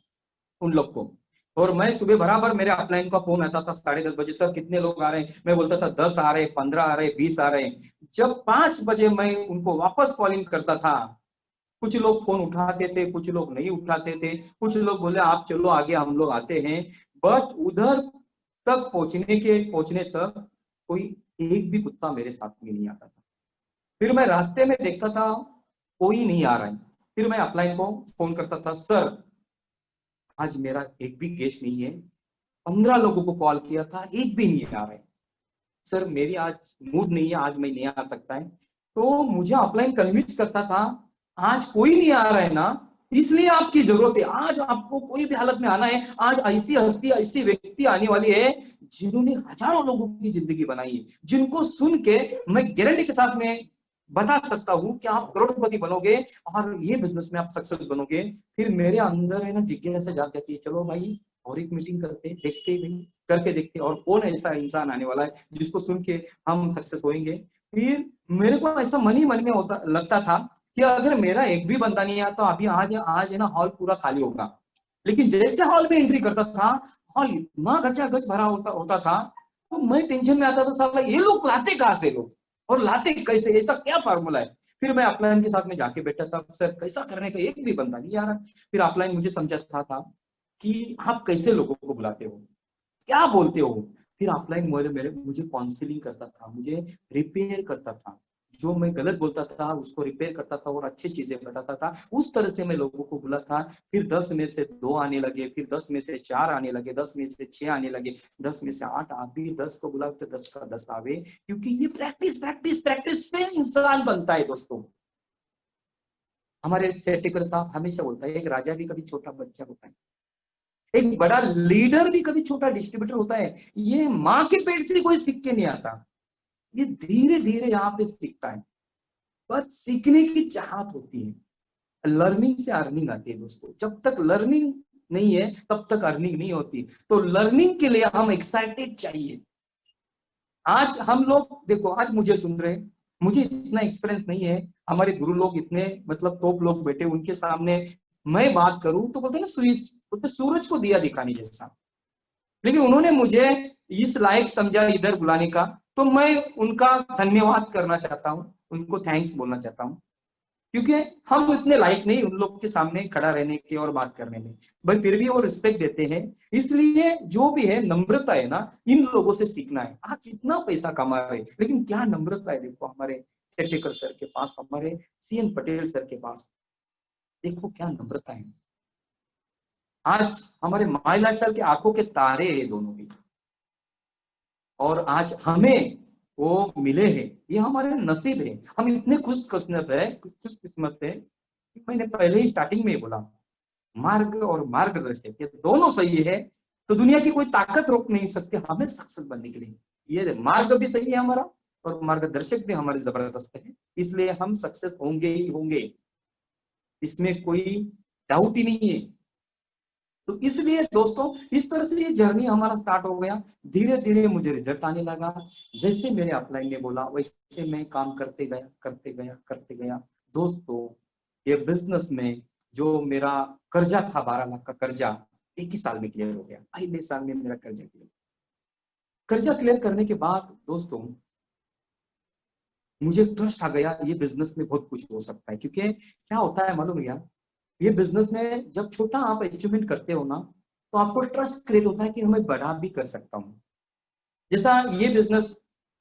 उन लोग को। और मैं सुबह बराबर मेरे अपलाइन का फोन आता था 10:30 बजे, सर कितने लोग आ रहे हैं? मैं बोलता था 10 आ रहे हैं, 15 आ रहे हैं, 20 आ रहे हैं। जब 5 बजे मैं उनको वापस कॉलिंग करता था, कुछ लोग फोन उठाते थे, कुछ लोग नहीं उठाते थे, कुछ लोग बोले आप चलो आगे, हम लोग आते हैं। बट उधर तक पहुंचने तक कोई एक भी कुत्ता मेरे साथ में नहीं आता था। फिर मैं रास्ते में देखता था कोई नहीं आ रहा है, फिर मैं अपलाइन को फोन करता था, सर आज मेरा एक भी गेस्ट नहीं है। 15 लोगों को कॉल किया था, एक भी नहीं आ रहा है। सर मेरी आज मूड नहीं है, आज मैं नहीं आ सकता है। तो मुझे अपलाइन कन्विंस करता था, आज कोई नहीं आ रहा है ना, इसलिए आपकी जरूरत है, आज आपको कोई भी हालत में आना है। आज ऐसी हस्ती, ऐसी व्यक्ति आने वाली है जिन्होंने हजारों लोगों की जिंदगी बनाई है, जिनको सुन के मैं गारंटी के साथ में बता सकता हूँ कि आप करोड़पति बनोगे और ये बिजनेस में आप सक्सेस बनोगे। फिर मेरे अंदर है ना जिज्ञासा जाग जाती है, चलो भाई और एक मीटिंग करते, देखते भाई, करके देखते और कौन ऐसा इंसान आने वाला है जिसको सुन के हम सक्सेस होंगे। फिर मेरे को ऐसा मन ही मन में होता लगता था कि अगर मेरा एक भी बंदा नहीं आता अभी आज आज है ना हॉल पूरा खाली होगा। लेकिन जैसे हॉल में एंट्री करता था, हॉल इतना गचागच भरा होता था, तो मैं टेंशन में आता था, साला ये लोग लाते कहां से लोग, और लाते कैसे, ऐसा क्या फार्मूला है। फिर मैं अपलाइन के साथ में जाके बैठा था, सर कैसा करने का, एक भी बंदा नहीं आ रहा। फिर अपलाइन मुझे समझाता था कि आप कैसे लोगों को बुलाते हो, क्या बोलते हो। फिर अपलाइन मेरे मेरे मुझे काउंसलिंग करता था, मुझे रिपेयर करता था, जो मैं गलत बोलता था उसको रिपेयर करता था और अच्छी चीजें बताता था। उस तरह से मैं लोगों को बुला था। फिर 10 में से 2 आने लगे, फिर 10 में से 4 आने लगे, 10 में से 6 आने लगे, 10 में से 8 आ भी, 10 को बुला तो 10 का 10 आवे। क्योंकि ये प्रैक्टिस प्रैक्टिस प्रैक्टिस से इंसान बनता है दोस्तों। हमारे सेटिकर साहब हमेशा बोलता है, एक राजा भी कभी छोटा बच्चा होता है, एक बड़ा लीडर भी कभी छोटा डिस्ट्रीब्यूटर होता है। ये माँ के पेट से कोई सीख के नहीं आता, ये धीरे धीरे यहाँ पे सीखता है। पर सीखने की चाहत होती है, लर्निंग से अर्निंग आती है दोस्तों। जब तक लर्निंग नहीं है तब तक अर्निंग नहीं होती। तो लर्निंग के लिए हम एक्साइटेड चाहिए। आज हम लोग देखो, आज मुझे सुन रहे हैं, मुझे इतना एक्सपीरियंस नहीं है, हमारे गुरु लोग इतने मतलब तोप लोग बैठे, उनके सामने मैं बात करूं तो बोलते ना सूरज को दिया दिखाने जैसा। लेकिन उन्होंने मुझे इस लायक समझा इधर बुलाने का, तो मैं उनका धन्यवाद करना चाहता हूँ, उनको थैंक्स बोलना चाहता हूँ। क्योंकि हम इतने लायक नहीं उन लोग के सामने खड़ा रहने के और बात करने में, भाई फिर भी वो रिस्पेक्ट देते हैं। इसलिए जो भी है नम्रता है ना, इन लोगों से सीखना है। आज इतना पैसा कमा रहे लेकिन क्या नम्रता है, देखो हमारे सेटेकर सर के पास, हमारे सीएन पटेल सर के पास। देखो क्या नम्रता है। आज हमारे माई लाइफस्टाइल के आंखों के तारे हैं दोनों भी, और आज हमें वो मिले हैं, ये हमारे नसीब है। हम इतने खुशकिस्मत है। मैंने पहले ही स्टार्टिंग में ही बोला, मार्ग और मार्गदर्शक ये दोनों सही है तो दुनिया की कोई ताकत रोक नहीं सकती हमें सक्सेस बनने के लिए। ये मार्ग भी सही है हमारा और मार्गदर्शक भी हमारे जबरदस्त है, इसलिए हम सक्सेस होंगे ही होंगे, इसमें कोई डाउट ही नहीं है। तो इसलिए दोस्तों इस तरह से ये जर्नी हमारा स्टार्ट हो गया। धीरे धीरे मुझे रिजल्ट आने लगा, जैसे मेरे अपलाइन ने बोला वैसे मैं काम करते गया। दोस्तों ये बिजनेस में जो मेरा कर्जा था 12 लाख का कर्जा, एक ही साल में क्लियर हो गया। पहले साल में मेरा कर्जा क्लियर करने के बाद दोस्तों मुझे ट्रस्ट आ गया, ये बिजनेस में बहुत कुछ हो सकता है। क्योंकि क्या होता है मालूम भैया, ये बिजनेस में जब छोटा आप अचीवमेंट करते हो ना, तो आपको ट्रस्ट क्रिएट होता है कि मैं बड़ा भी कर सकता हूँ। जैसा ये बिजनेस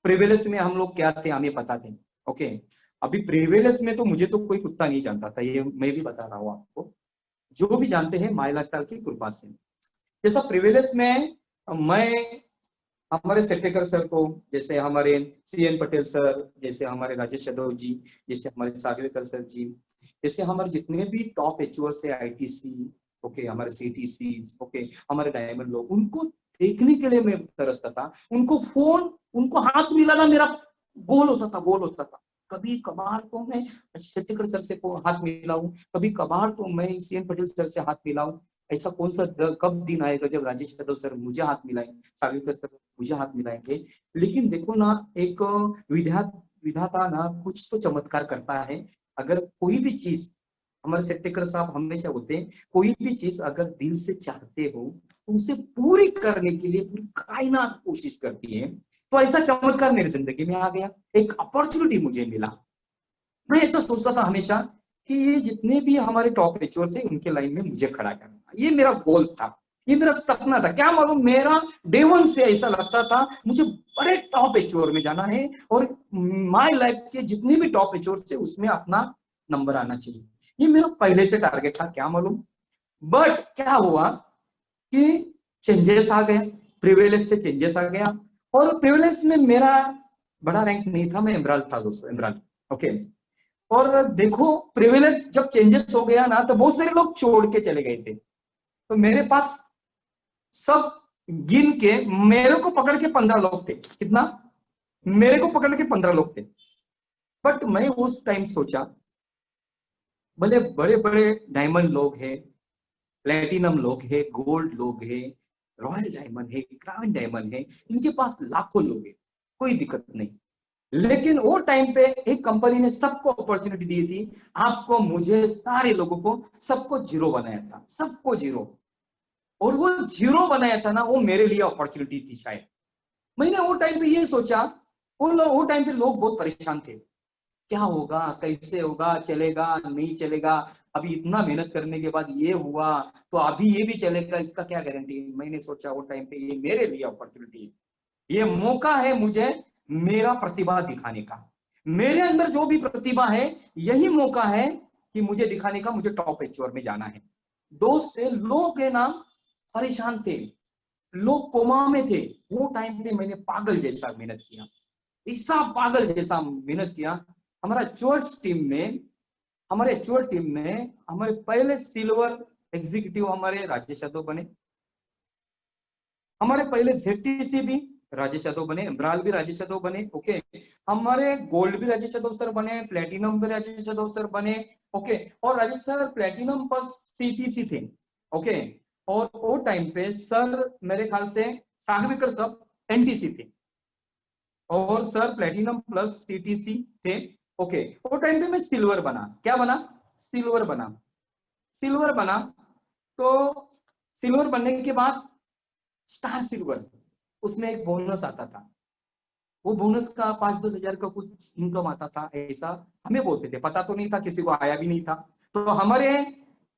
प्रिविलेज में हम लोग क्या थे हमें पता थे। ओके, अभी प्रिविलेज में तो मुझे तो कोई कुत्ता नहीं जानता था, ये मैं भी बता रहा हूँ आपको। जो भी जानते हैं माई लाइफस्टाइल की कृपा से। जैसा प्रिविलेज में मैं हमारे सेटेकर सर को, जैसे हमारे सीएन पटेल सर, जैसे हमारे राजेश यादव जी, जैसे हमारे सागवेकर सर जी, जैसे हमारे जितने भी टॉप एचओर्स है आईटीसी, ओके, हमारे सीटीसी, ओके, हमारे डायमंड लोग, उनको देखने के लिए मैं तरसता था। उनको हाथ मिलाना मेरा गोल होता था। कभी कभार तो मैं सेटेकर सर से हाथ मिलाऊं, कभी कभार तो मैं सीएन पटेल सर से हाथ मिलाऊं। ऐसा कौन सा कब दिन आएगा जब राजेश यादव सर मुझे हाथ मिलाएंगे, सागवेकर सर मुझे हाथ मिलाएंगे। लेकिन देखो ना, एक विधाता ना कुछ तो चमत्कार करता है। अगर कोई भी चीज, हमारे सेटेकर साहब हमेशा होते हैं, कोई भी चीज अगर दिल से चाहते हो तो उसे पूरी करने के लिए पूरी कायनात कोशिश करती है। तो ऐसा चमत्कार मेरी जिंदगी में आ गया, एक अपॉर्चुनिटी मुझे मिला। मैं ऐसा सोचता था हमेशा कि ये जितने भी हमारे टॉप एचओर्स हैं उनके लाइन में मुझे खड़ा करना, ये मेरा गोल था, ये मेरा सपना था। क्या मालूम, मेरा डे वन से ऐसा लगता था मुझे बड़े टॉप एचओर में जाना है और माय लाइफ के जितने भी टॉप एचओर्स से उसमें अपना नंबर आना चाहिए। ये मेरा पहले से टारगेट था, क्या मालूम। बट क्या हुआ कि चेंजेस आ गए, प्रिविलेज से चेंजेस आ गया। और प्रिविलेज में मेरा बड़ा रैंक नहीं था, मैं इमरान था दोस्तों, इमरान। ओके, और देखो प्रिविलेज जब चेंजेस हो गया ना, तो बहुत सारे लोग छोड़ के चले गए थे। तो मेरे पास सब गिन के मेरे को पकड़ के 15 लोग थे। कितना? मेरे को पकड़ के 15 लोग थे। बट मैं उस टाइम सोचा, भले बड़े बड़े डायमंड लोग हैं, प्लेटिनम लोग हैं, गोल्ड लोग हैं, रॉयल डायमंड है, क्राउन डायमंड है, इनके पास लाखों लोग हैं, कोई दिक्कत नहीं। लेकिन वो टाइम पे एक कंपनी ने सबको अपॉर्चुनिटी दी थी, आपको, मुझे, सारे लोगों को, सबको जीरो बनाया था, सबको जीरो। और वो जीरो बनाया था ना, वो मेरे लिए अपॉर्चुनिटी थी शायद। मैंने वो टाइम पे ये सोचा, वो टाइम पे लोग बहुत परेशान थे, क्या होगा, कैसे होगा, चलेगा नहीं चलेगा, अभी इतना मेहनत करने के बाद ये हुआ तो अभी ये भी चलेगा, इसका क्या गारंटी। मैंने सोचा वो टाइम पे ये मेरे लिए अपॉर्चुनिटी है, ये मौका है मुझे मेरा प्रतिभा दिखाने का। मेरे अंदर जो भी प्रतिभा है यही मौका है कि मुझे दिखाने का, मुझे टॉप एचओर में जाना है। दोस्त लोग के नाम परेशान थे, लोग कोमा में थे। वो टाइम पे मैंने पागल जैसा मेहनत किया, ऐसा पागल जैसा मेहनत किया। हमारे एचओर टीम में हमारे पहले सिल्वर एग्जीक्यूटिव हमारे राजेश यादव बने, हमारे पहले जेटीसी भी राजेश यादव बने, इमराल भी राजेश यादव बने। ओके, हमारे गोल्ड भी राजेश यादव सर बने, प्लेटिनम भी राजेश यादव सर बने। ओके, और Rajesh sir platinum plus CTC थे। ओके, और वो टाइम पे सर मेरे ख्याल से सागवेकर सब एनटीसी थे और सर प्लेटिनम प्लस सीटीसी थे। ओके, वो टाइम पे मैं सिल्वर बना। क्या बना? सिल्वर बना। तो सिल्वर बनने के बाद स्टार सिल्वर, उसमें एक बोनस आता था। वो बोनस का 5-10 हजार का कुछ इनकम आता था, ऐसा हमें बोलते थे, पता तो नहीं था, किसी को आया भी नहीं था। तो हमारे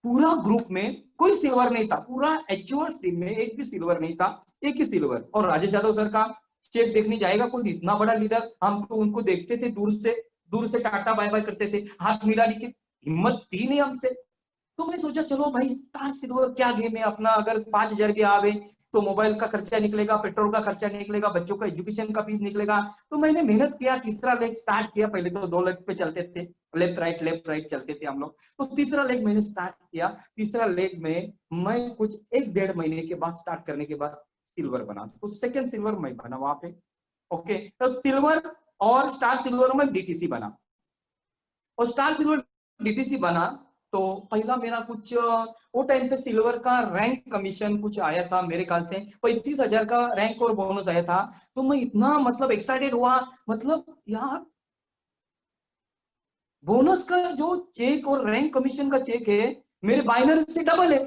पूरा ग्रुप में कोई सिल्वर नहीं था, पूरा एचओर टीम में एक भी सिल्वर नहीं था, एक ही सिल्वर। और राजेश यादव सर का स्टेप देखने जाएगा कोई इतना बड़ा लीडर, हम तो उनको देखते थे दूर से, दूर से टाटा बाय बाय करते थे, हाथ मिलाने की हिम्मत थी नहीं हमसे। तो मैं सोचा चलो भाई स्टार सिल्वर क्या गेम है अपना, अगर 5,000 भी आवे तो मोबाइल का खर्चा निकलेगा, पेट्रोल का खर्चा निकलेगा, बच्चों का एजुकेशन का फीस निकलेगा। तो मैंने मेहनत किया, तीसरा लेग स्टार्ट किया। पहले तो 2 लेग पे चलते थे, लेफ्ट राइट चलते थे हम लोग। तो तीसरा लेग मैंने स्टार्ट किया। तीसरा लेग में मैं कुछ 1-1.5 महीने के बाद स्टार्ट करने के बाद सिल्वर बना, तो सेकंड सिल्वर मैं बना वहां पे। ओके, तो सिल्वर और स्टार सिल्वर में डीटीसी बना, और स्टार सिल्वर डीटीसी बना। तो पहला मेरा कुछ वो टाइम पे सिल्वर का रैंक कमीशन कुछ आया था, मेरे ख्याल से 35,000 का रैंक और बोनस आया था। तो मैं इतना मतलब एक्साइटेड हुआ, मतलब यार बोनस का जो चेक और रैंक कमीशन का चेक है मेरे बाइनर से डबल है,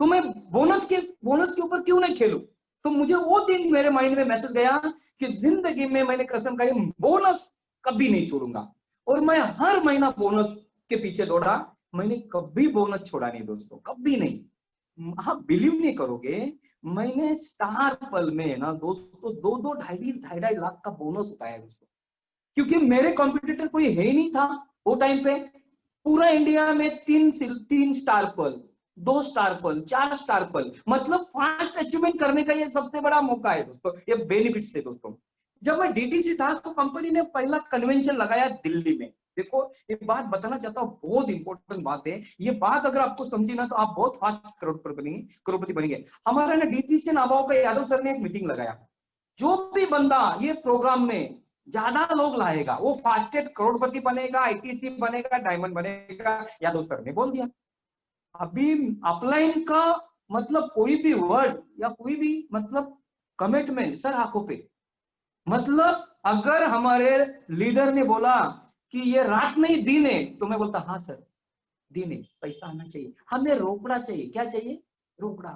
तो मैं बोनस के ऊपर क्यों नहीं खेलूं। तो मुझे वो दिन मेरे माइंड में मैसेज गया कि जिंदगी में मैंने कसम खाई बोनस कभी नहीं छोड़ूंगा, और मैं हर महीना बोनस के पीछे दौड़ा। मैंने कभी बोनस छोड़ा नहीं दोस्तों, कभी नहीं। आप बिलीव नहीं करोगे, मैंने स्टार पल में ना दोस्तों 2-2 ढाई लाख का बोनस उठाया दोस्तों, क्योंकि मेरे कॉम्पिटिटर कोई है ही नहीं था वो टाइम पे। पूरा इंडिया में 3 स्टार पल, 2 स्टार पल, 4 स्टार पल, मतलब फास्ट अचीवमेंट करने का ये सबसे बड़ा मौका है दोस्तों, ये बेनिफिट्स है दोस्तों। जब मैं डीटीसी था तो कंपनी ने पहला कन्वेंशन लगाया दिल्ली में। देखो एक बात बताना चाहता हूँ, बहुत इंपॉर्टेंट बात है ये बात, अगर आपको समझी ना तो आप बहुत फास्ट करोड़पति बनेंगे। हमारा ना डीटीसी नाबाओ का यादव सर ने एक मीटिंग लगाया, जो भी बंदा ये प्रोग्राम में ज्यादा लोग लाएगा वो फास्टेस्ट करोड़पति बनेगा, आईटीसी बनेगा, डायमंड बनेगा, यादव सर ने बोल दिया। अभी अपलाइन का मतलब कोई भी वर्ड या कोई भी मतलब कमिटमेंट सर आंखों पे, मतलब अगर हमारे लीडर ने बोला कि ये रात नहीं दिन है, तो मैं बोलता हाँ सर दिन है, पैसा आना चाहिए, हमें रोकड़ा चाहिए। क्या चाहिए? रोकड़ा।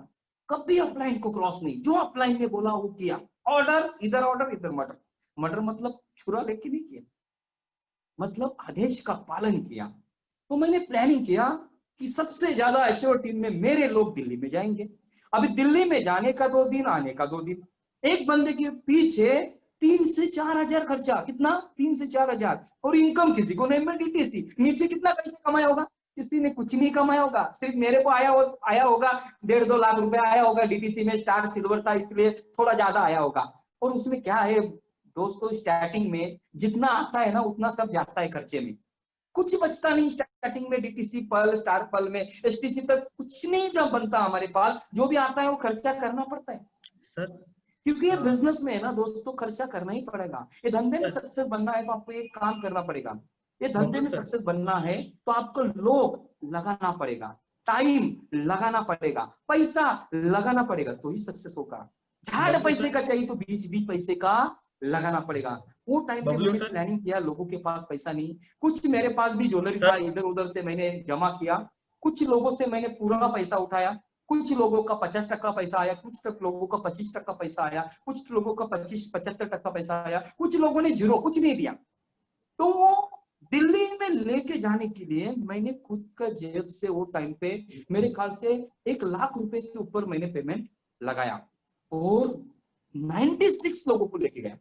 कभी अपलाइन को क्रॉस नहीं, जो अपलाइन ने बोला वो किया। ऑर्डर इधर मर्डर, मर्डर मतलब छुरा लेके नहीं किया, मतलब आदेश का पालन किया। तो मैंने प्लानिंग किया कि सबसे ज्यादा एचओ टीम में मेरे लोग दिल्ली में जाएंगे। अभी दिल्ली में जाने का 2 दिन, आने का 2 दिन, एक बंदे के पीछे 3 से 4 हजार खर्चा। कितना? 3 से 4 हजार। और इनकम किसी को नहीं, मैं डीटीसी नीचे कितना पैसे कमाया होगा? किसी ने कुछ नहीं कमाया होगा, सिर्फ मेरे को आया होगा 1.5-2 लाख रुपए आया होगा। डीटीसी में स्टार सिल्वर था इसलिए थोड़ा ज्यादा आया होगा। और उसमें क्या है दोस्तों, स्टार्टिंग में जितना आता है ना उतना सब जाता है खर्चे में, कुछ बचता नहीं स्टार्टिंग में। डीटीसी पल, स्टार पल में एसटीसी तक कुछ नहीं जब बनता हमारे पास, जो भी आता है वो खर्चा करना पड़ता है सर, क्योंकि ये बिजनेस में है ना दोस्तों, खर्चा करना ही पड़ेगा। ये धंधे में सक्सेस बनना है तो आपको एक काम करना पड़ेगा, ये धंधे में सक्सेस बनना है तो आपको लोग लगाना पड़ेगा, टाइम लगाना पड़ेगा, पैसा लगाना पड़ेगा, तो ही सक्सेस होगा। झाड़ पैसे का चाहिए तो बीच पैसे का लगाना पड़ेगा। वो टाइम पे मैंने प्लानिंग किया, लोगों के पास पैसा नहीं, कुछ मेरे पास भी ज्वेलरी था, इधर उधर से मैंने जमा किया, कुछ लोगों से मैंने पूरा पैसा उठाया, कुछ लोगों का 50% पैसा आया, कुछ लोगों का 25% पैसा आया, कुछ लोगों का 75% पैसा आया, कुछ लोगों ने जीरो, कुछ नहीं दिया। तो दिल्ली में लेके जाने के लिए मैंने खुद का जेब से वो टाइम पे मेरे ख्याल से 1 लाख रुपए के ऊपर मैंने पेमेंट लगाया और 96 लोगों को लेके गया।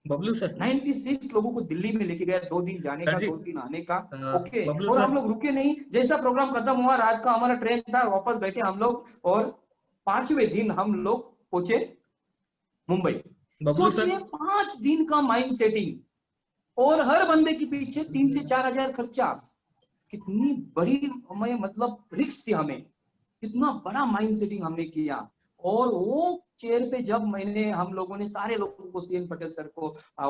बबलू सर 96 लोगों को दिल्ली में लेके गया, 2 दिन जाने का 2 दिन आने का। ओके, और सर, हम लोग रुके नहीं, जैसा प्रोग्राम खत्म हुआ रात का हमारा ट्रेन था, वापस बैठे हम लोग और 5वें दिन हम लोग पहुंचे मुंबई। सोचिए 5 दिन का माइंड सेटिंग और हर बंदे के पीछे 3 से 4 हजार खर्चा, कितनी बड़ी हमें मतलब रिस्क थी, हमें कितना बड़ा माइंड सेटिंग हमने किया। और वो चेयर पे जब मैंने हम लोगों ने सारे लोगों को, सीएन पटेल सर को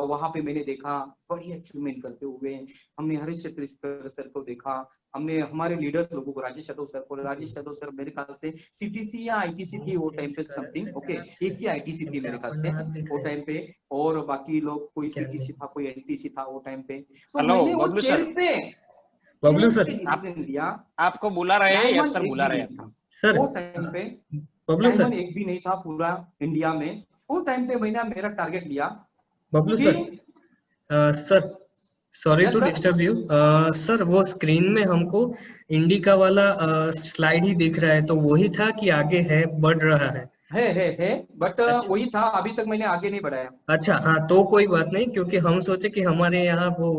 वहां पे मैंने देखा बड़ी अचीवमेंट करते हुए, हमने हरीश चतुर्वेदी सर को देखा, हमने हमारे लीडर्स लोगों को, राजेश यादव सर को, राजेश यादव सर मेरे ख्याल से सीटीसी या आईटीसी थी वो टाइम पे समथिंग, ओके एक ही आईटीसी थी मेरे ख्याल से वो टाइम पे, और बाकी लोग कोई सीटीसी था कोई एनटीसी था वो टाइम पे। तो मैंने वो चेयर पे बबलू सर दिया, आपको बुला रहे हैं? यस सर बुला रहे हैं सर। वो टाइम पे डायमंड एक भी नहीं था पूरा इंडिया में, वो टाइम पे मैंने मेरा टारगेट लिया। Bablu sir sorry to disturb you sir, वो स्क्रीन में हमको इंडिका वाला स्लाइड ही दिख रहा है, तो वही था कि आगे है बढ़ रहा है? है बट अच्छा वही था, अभी तक मैंने आगे नहीं बढ़ाया। अच्छा, हाँ तो कोई बात नहीं, क्योंकि हम सोचे कि हमारे यहाँ वो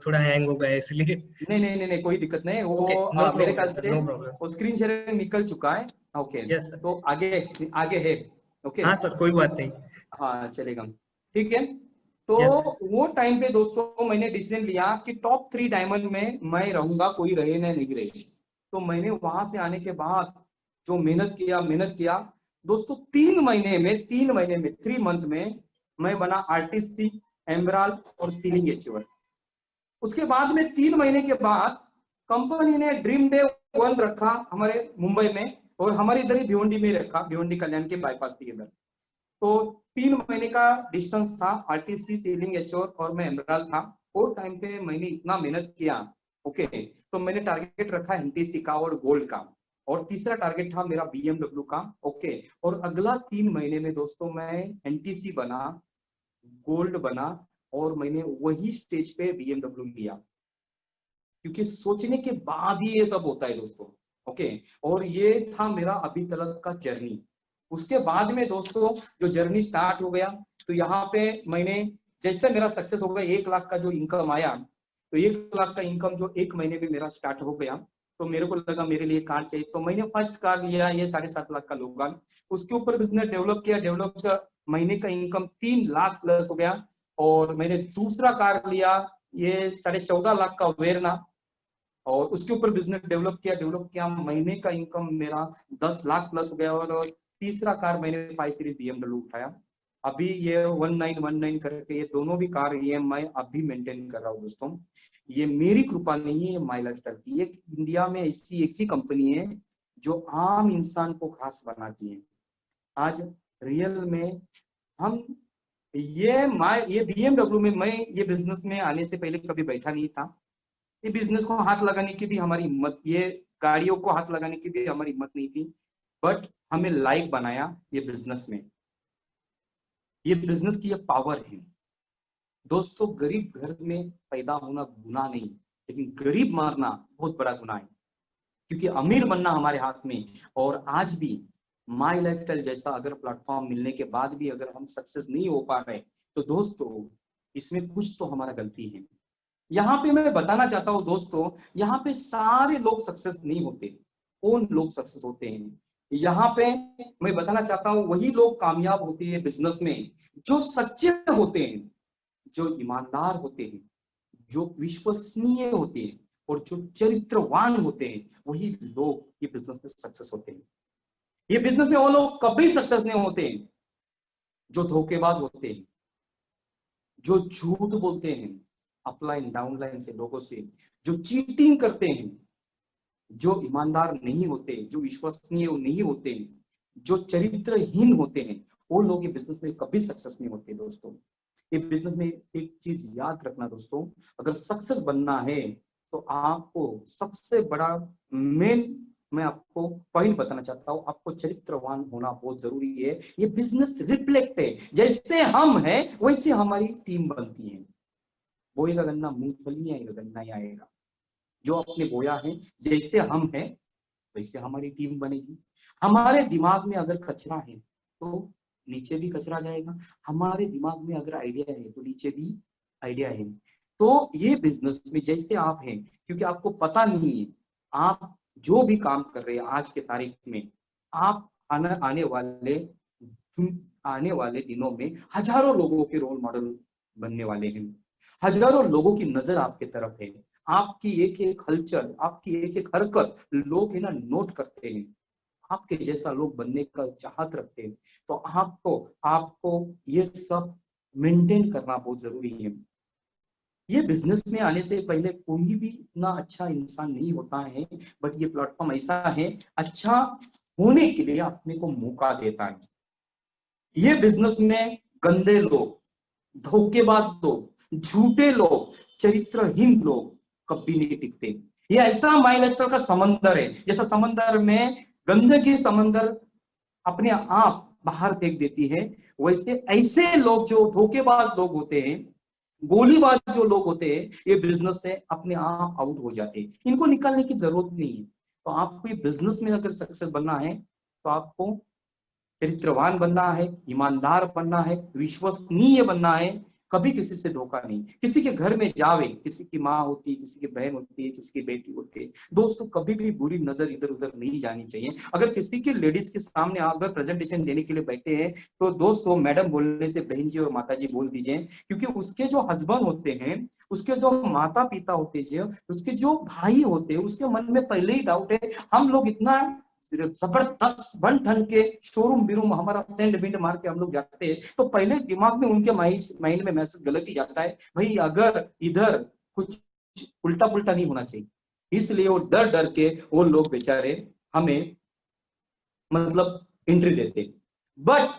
थोड़ा हैंग हो गया इसलिए। नहीं, कोई दिक्कत नहीं, ओके, वो नो मेरे ख्याल प्रॉब्लम सर, से नो प्रॉब्लम। वो स्क्रीन शेयरिंग निकल चुका है। Okay, yes sir. तो आगे आगे है। ओके, हाँ सर, कोई बात नहीं। हाँ चलेगा, ठीक है। तो यस सर। वो टाइम पे दोस्तों मैंने डिसीजन लिया कि टॉप 3 डायमंड में मैं रहूंगा, कोई रहे ना नहीं रहे। तो मैंने वहां से आने के बाद जो मेहनत किया दोस्तों, 3 महीने में 3 मंथ में मैं बना आर्टिस्ट, एमराल्ड और सीलिंग एचीवर। उसके बाद में 3 महीने के बाद कंपनी ने ड्रीम डे 1 रखा हमारे मुंबई में, और हमारे इधर ही भिवंडी में रखा, भिवंडी कल्याण के बाईपास के इधर। तो 3 महीने का डिस्टेंस था, आरटीसी, सीलिंग, एचओर और मैं एमराल्ड था। और टाइम पे मैंने इतना मेहनत किया। ओके, तो मैंने टारगेट रखा एनटीसी का और गोल्ड का, और तीसरा टारगेट था मेरा बीएमडब्ल्यू का। ओके, और अगला 3 महीने में दोस्तों मैं एनटीसी बना, गोल्ड बना, और मैंने वही स्टेज पे बीएमडब्ल्यू लिया, क्योंकि सोचने के बाद ही ये सब होता है दोस्तों। ओके, और ये था मेरा अभी तक का जर्नी। उसके बाद में दोस्तों जो जर्नी स्टार्ट हो गया, तो यहाँ पे मैंने जैसे मेरा सक्सेस हो गया, 1 लाख का जो इनकम आया, तो 1 लाख का इनकम जो 1 महीने में मेरा स्टार्ट हो गया, तो मेरे को लगा मेरे लिए कार चाहिए, तो मैंने फर्स्ट कार लिया, ये 7.5 लाख का लोगान। उसके ऊपर बिजनेस डेवलप महीने का इनकम 3 लाख प्लस हो गया। और मैंने दूसरा कार लिया, ये 14.5 लाख का वेरना, और उसके ऊपर बिजनेस डेवलप किया, महीने का इनकम मेरा 10 लाख प्लस हो गया। और तीसरा कार मैंने 5 सीरीज बीएमडब्ल्यू उठाया। अभी ये 1919 करके ये दोनों भी कार ये मैं अभी मेंटेन कर रहा हूँ दोस्तों। ये मेरी कृपा नहीं है, ये माई लाइफस्टाइल की। एक इंडिया में ऐसी एक ही कंपनी है जो आम इंसान को खास बनाती है। आज रियल में हम ये बीएमडब्ल्यू में, मैं ये बिजनेस में आने से पहले कभी बैठा नहीं था। ये बिजनेस को हाथ लगाने की भी हमारी हिम्मत, ये गाड़ियों को हाथ लगाने की भी हमारी हिम्मत नहीं थी, बट हमें लाइक बनाया ये बिजनेस में। ये बिजनेस की ये पावर है दोस्तों। गरीब घर में पैदा होना गुनाह नहीं, लेकिन गरीब मरना बहुत बड़ा गुनाह है, क्योंकि अमीर बनना हमारे हाथ में। और आज भी माई लाइफस्टाइल जैसा अगर प्लेटफॉर्म मिलने के बाद भी अगर हम सक्सेस नहीं हो पा रहे, तो दोस्तों इसमें कुछ तो हमारा गलती है। यहाँ पे मैं बताना चाहता हूँ दोस्तों, यहाँ पे सारे लोग सक्सेस नहीं होते, कौन लोग सक्सेस होते हैं यहाँ पे मैं बताना चाहता हूँ, वही लोग कामयाब होते हैं बिजनेस में जो सच्चे होते हैं, जो ईमानदार होते हैं, जो विश्वसनीय होते हैं, और जो चरित्रवान होते हैं, वही लोग ये बिजनेस में सक्सेस होते हैं। ये बिजनेस में वो लोग कभी सक्सेस नहीं होते हैं जो धोखेबाज होते हैं, जो झूठ बोलते हैं अपलाइन डाउनलाइन से लोगों से, जो चीटिंग करते हैं, जो ईमानदार नहीं होते, जो विश्वसनीय नहीं होते, जो चरित्रहीन होते हैं, वो लोग ये बिजनेस में कभी सक्सेस नहीं होते दोस्तों। ये बिजनेस में एक चीज याद रखना दोस्तों, अगर सक्सेस बनना है तो आपको सबसे बड़ा मेन, मैं आपको पॉइंट बताना चाहता हूँ, आपको चरित्रवान होना बहुत जरूरी है। ये बिजनेस रिफ्लेक्ट है, जैसे हम हैं वैसे हमारी टीम बनती है। बोएगा गन्ना मूंगफली नहीं आएगा, गन्ना ही आएगा। जो अपने बोया है, जैसे हम हैं वैसे हमारी टीम बनेगी। हमारे दिमाग में अगर कचरा है तो नीचे भी कचरा जाएगा, हमारे दिमाग में अगर आइडिया है तो नीचे भी आइडिया है। तो ये बिजनेस में जैसे आप हैं, क्योंकि आपको पता नहीं है आप जो भी काम कर रहे हैं आज के तारीख में, आप आने वाले दिनों में हजारों लोगों के रोल मॉडल बनने वाले हैं। हजारों लोगों की नजर आपके तरफ है, आपकी एक एक हलचल, आपकी एक एक हरकत लोग है ना नोट करते हैं, आपके जैसा लोग बनने का चाहत रखते हैं। तो आपको आपको ये सब मेंटेन करना बहुत जरूरी है। ये बिजनेस में आने से पहले कोई भी इतना अच्छा इंसान नहीं होता है, बट ये प्लेटफॉर्म ऐसा है अच्छा होने के लिए अपने को मौका देता है। ये बिजनेस में गंदे लोग, धोखेबाज लोग, झूठे लोग, चरित्रहीन लोग कभी नहीं टिकते। ये ऐसा माइलेटर का समंदर है, जैसा समंदर में गंदगी समंदर अपने आप बाहर फेंक देती है, वैसे ऐसे लोग जो धोखेबाज लोग होते हैं, गोलीबाज जो लोग होते हैं, ये बिजनेस से अपने आप आउट हो जाते हैं, इनको निकालने की जरूरत नहीं है। तो आपको ये बिजनेस में अगर सक्सेस बनना है तो आपको चरित्रवान बनना है, ईमानदार बनना है, विश्वसनीय बनना है, कभी किसी से धोखा नहीं। किसी के घर में जावे, किसी की माँ होती है, किसी की बहन होती है, किसी की बेटी होती है, दोस्तों कभी भी बुरी नजर इधर उधर नहीं जानी चाहिए। अगर किसी की लेडीज के सामने अगर प्रेजेंटेशन देने के लिए बैठे हैं तो दोस्तों मैडम बोलने से बहन जी और माता जी बोल दीजिए, क्योंकि उसके जो हस्बैंड होते हैं, उसके जो माता पिता होते हैं, उसके जो भाई होते हैं, उसके मन में पहले ही डाउट है। हम लोग इतना जबरदस्त बन ठन के शोरूम बिरूम हमारा सेंड बिंड मार के हम लोग जाते हैं, तो पहले दिमाग में उनके माइंड में मैसेज गलत ही जाता है, भाई अगर इधर कुछ उल्टा पुल्टा नहीं होना चाहिए। इसलिए वो डर डर के वो लोग बेचारे हमें मतलब एंट्री देते। बट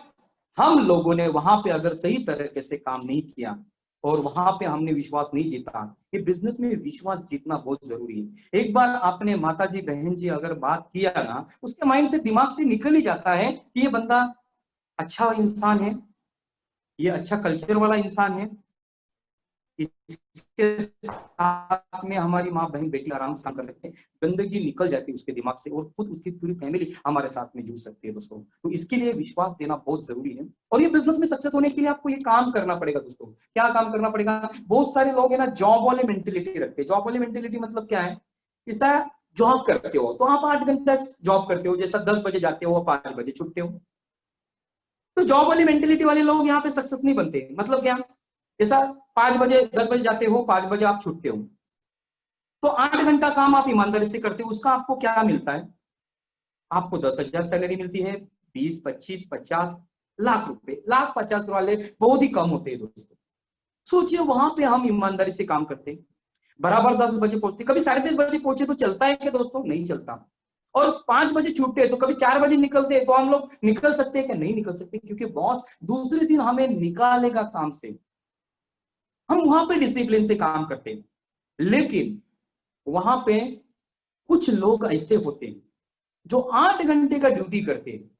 हम लोगों ने वहां पे अगर सही तरीके से काम नहीं किया और वहां पे हमने विश्वास नहीं जीता, कि बिजनेस में विश्वास जीतना बहुत जरूरी है। एक बार आपने माता जी बहन जी अगर बात किया ना, उसके माइंड से दिमाग से निकल ही जाता है कि ये बंदा अच्छा इंसान है, ये अच्छा कल्चर वाला इंसान है, इसके साथ में हमारी माँ बहन बेटी आराम से काम कर सकते हैं। गंदगी निकल जाती है उसके दिमाग से और खुद उसकी पूरी फैमिली हमारे साथ में जुड़ सकती है दोस्तों। तो इसके लिए विश्वास देना बहुत जरूरी है, और ये बिजनेस में सक्सेस होने के लिए आपको ये काम करना पड़ेगा दोस्तों। क्या काम करना पड़ेगा? बहुत सारे लोग है ना जॉब वाले मेंटेलिटी रखते हैं। जॉब वाली मेंटेलिटी मतलब क्या है? ऐसा जॉब करते हो तो आप 8 घंटा जॉब करते हो, जैसा 10 बजे जाते हो 5 बजे छुट्टे हो। तो जॉब वाली मेंटेलिटी वाले लोग यहाँ पे सक्सेस नहीं बनते। मतलब क्या? जैसा 5 बजे 10 बजे जाते हो, 5 बजे आप छुट्टे हो, तो 8 घंटा काम आप ईमानदारी से करते हो, उसका आपको क्या मिलता है? आपको 10,000 सैलरी मिलती है, 20, 25, 50 लाख रुपए, लाख 50 वाले बहुत ही कम होते हैं दोस्तों। सोचिए वहां पे हम ईमानदारी से काम करते हैं, बराबर 10 बजे पहुंचते, कभी 10:30 बजे पहुंचे तो चलता है क्या दोस्तों? नहीं चलता। और 5 बजे छूटते तो कभी 4 बजे निकलते, तो हम लोग निकल सकते हैं क्या? नहीं निकल सकते, क्योंकि बॉस दूसरे दिन हमें निकालेगा काम से। हम वहां पे डिसिप्लिन से काम करते हैं, लेकिन वहां पे कुछ लोग ऐसे होते हैं जो 8 घंटे का ड्यूटी करते हैं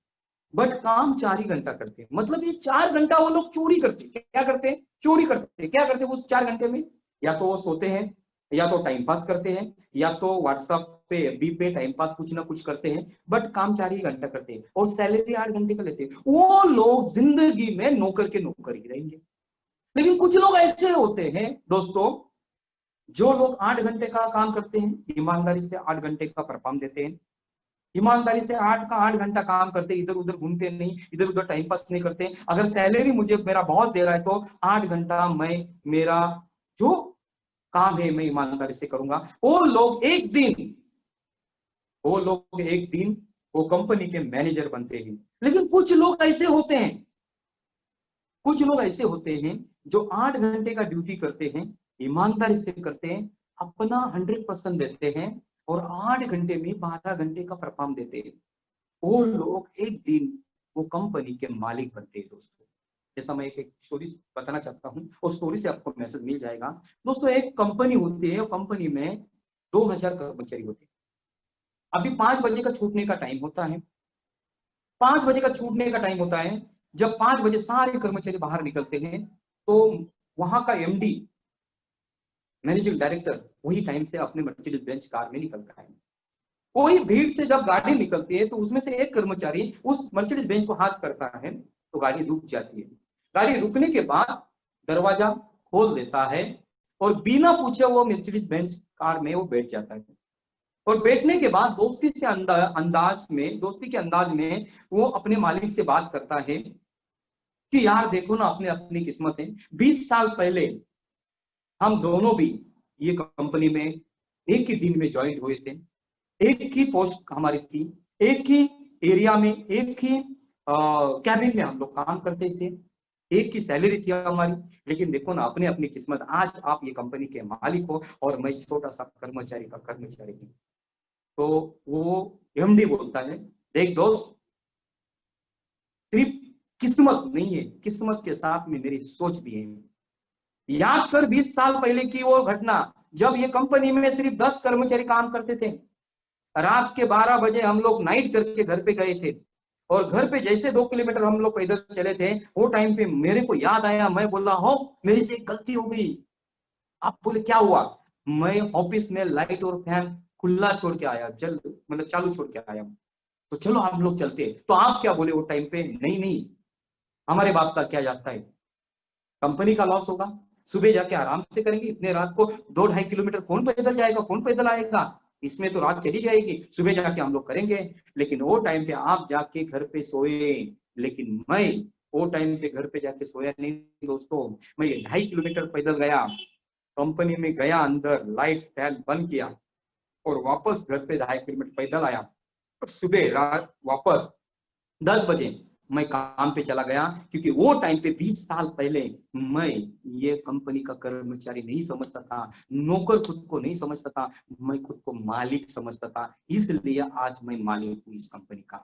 बट काम 4 ही घंटा करते हैं। मतलब ये 4 घंटा वो लोग चोरी करते हैं। क्या करते हैं? चोरी करते हैं। क्या करते हैं उस 4 घंटे में? या तो वो सोते हैं, या तो टाइम पास करते हैं, या तो व्हाट्सएप पे एफबी पे टाइम पास कुछ ना कुछ करते हैं, बट काम 4 ही घंटा करते हैं और सैलरी 8 घंटे का लेते हैं। वो लोग जिंदगी में नौकर के नौकर ही रहेंगे। लेकिन कुछ लोग ऐसे होते हैं दोस्तों, जो लोग 8 घंटे का काम करते हैं, ईमानदारी से 8 घंटे का परफॉर्म देते हैं, ईमानदारी से 8 घंटा काम करते, इधर उधर घूमते नहीं, इधर उधर टाइम पास नहीं करते। अगर सैलरी मुझे मेरा बॉस दे रहा है तो 8 घंटा मैं मेरा जो काम है मैं ईमानदारी से करूंगा। वो लोग एक दिन वो कंपनी के मैनेजर बनते हैं। लेकिन कुछ लोग ऐसे होते हैं जो 8 घंटे का ड्यूटी करते हैं, ईमानदारी से करते हैं, अपना 100% देते हैं और 8 घंटे में 12 घंटे का परफॉर्म देते हैं। वो लोग एक दिन वो कंपनी के मालिक बनते हैं दोस्तों। जैसा मैं एक स्टोरी बताना चाहता हूँ, उस स्टोरी से आपको मैसेज मिल जाएगा दोस्तों। एक कंपनी होती है, कंपनी में 2000 कर्मचारी होते हैं। अभी 5 बजे का छूटने का टाइम होता है। 5 बजे का छूटने का टाइम होता है। जब 5 बजे सारे कर्मचारी बाहर निकलते हैं तो वहां का एमडी, मैनेजिंग डायरेक्टर, वही टाइम से अपने मर्सिडीज बेंच कार में निकलता है। कोई भीड़ से जब गाड़ी निकलती है तो उसमें से एक कर्मचारी उस मर्सिडीज बेंच को हाथ करता है तो गाड़ी रुक जाती है। गाड़ी रुकने के बाद दरवाजा खोल देता है और बिना पूछे वो मर्सिडीज बेंच कार में वो बैठ जाता है। और बैठने के बाद दोस्ती के अंदाज में वो अपने मालिक से बात करता है कि यार देखो ना, अपने अपनी किस्मत है। 20 साल पहले हम दोनों भी ये कंपनी में एक ही दिन में ज्वाइन हुए थे, एक ही पोस्ट हमारी थी, एक ही एरिया में, एक ही कैबिन में हम लोग काम करते थे, एक ही सैलरी थी हमारी। लेकिन देखो ना, अपने अपनी किस्मत, आज आप ये कंपनी के मालिक हो और मैं छोटा सा कर्मचारी का कर्मचारी हूँ। तो वो एमडी बोलता है, देख दोस्त, सिर्फ किस्मत नहीं है, किस्मत के साथ में मेरी सोच भी है। याद कर 20 साल पहले की वो घटना, जब ये कंपनी में सिर्फ 10 कर्मचारी काम करते थे। रात के 12 बजे हम लोग नाइट करके घर पे गए थे और घर पे जैसे 2 किलोमीटर हम लोग पैदल चले थे, वो टाइम पे मेरे को याद आया, मैं बोला हो मेरे से एक गलती हो गई। आप बोले क्या हुआ? मैं ऑफिस में लाइट और फैन खुला छोड़ के आया, चालू छोड़ के आया। तो चलो आप लोग चलते। तो आप क्या बोले वो टाइम पे? नहीं नहीं, हमारे बाप का क्या जाता है, कंपनी का लॉस होगा, सुबह जाके आराम से करेंगे। इतने रात को 2-2.5 किलोमीटर कौन पैदल जाएगा, कौन पैदल आएगा, इसमें तो रात चली जाएगी, सुबह जाके हम लोग करेंगे। लेकिन वो टाइम पे आप जाके घर पे सोए, लेकिन मैं वो टाइम पे घर पे जाके सोया नहीं दोस्तों। मैं 2.5 किलोमीटर पैदल गया, कंपनी में गया, अंदर लाइट फैन बंद किया और वापस घर पे 2.5 किलोमीटर पैदल आया। और सुबह रात वापस 10 बजे मैं काम पे चला गया, क्योंकि वो टाइम पे 20 साल पहले मैं ये कंपनी का कर्मचारी नहीं समझता था, नौकर खुद को नहीं समझता था, मैं खुद को मालिक समझता था। इसलिए आज मैं मालिक हूँ इस कंपनी का,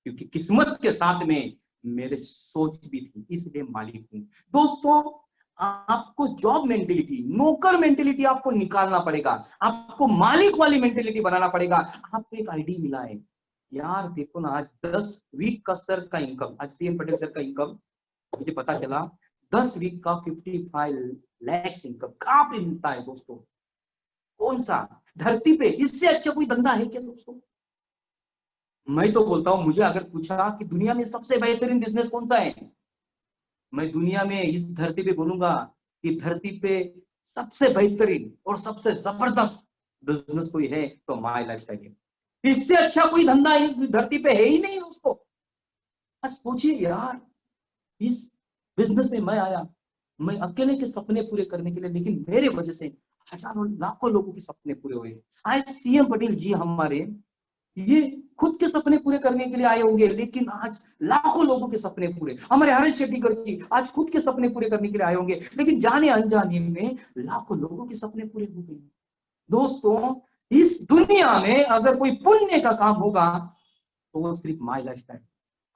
क्योंकि किस्मत के साथ में मेरे सोच भी थी, इसलिए मालिक हूँ। दोस्तों, आपको जॉब मेंटेलिटी, नौकर मेंटेलिटी आपको निकालना पड़ेगा, आपको मालिक वाली मेंटेलिटी बनाना पड़ेगा। आपको एक आईडी मिला है यार, देखो ना, आज 10 वीक का सर का इनकम, आज सीएम पटेल सर का इनकम मुझे पता चला 10 वीक का 55 लाख इनकम कहाँ पे मिलता है दोस्तों? कौन सा धरती पे इससे अच्छा कोई धंधा है क्या दोस्तों? मैं तो बोलता हूं, मुझे अगर पूछा कि दुनिया में सबसे बेहतरीन बिजनेस कौन सा है, मैं दुनिया में इस धरती पे बोलूंगा कि धरती पे सबसे बेहतरीन और सबसे जबरदस्त बिजनेस कोई है तो माय लाइफस्टाइल है। इससे अच्छा कोई धंधा इस धरती पे है ही नहीं उसको। आज सोचिए यार, इस बिजनेस में मैं आया, मैं अकेले के सपने पूरे करने के लिए, लेकिन मेरे वजह से हजारों लाखों लोगों के सपने पूरे हुए। आज सीएम पटेल जी हमारे ये खुद के सपने पूरे करने के लिए आए होंगे, लेकिन आज लाखों लोगों के सपने पूरे, हमारे हरीश शेट्टीकर जी आज खुद के सपने पूरे करने के लिए आए होंगे, लेकिन जाने अनजाने में लाखों लोगों के सपने पूरे हो गए। दोस्तों, इस दुनिया में अगर कोई पुण्य का काम होगा तो वो सिर्फ माय लाइफस्टाइल।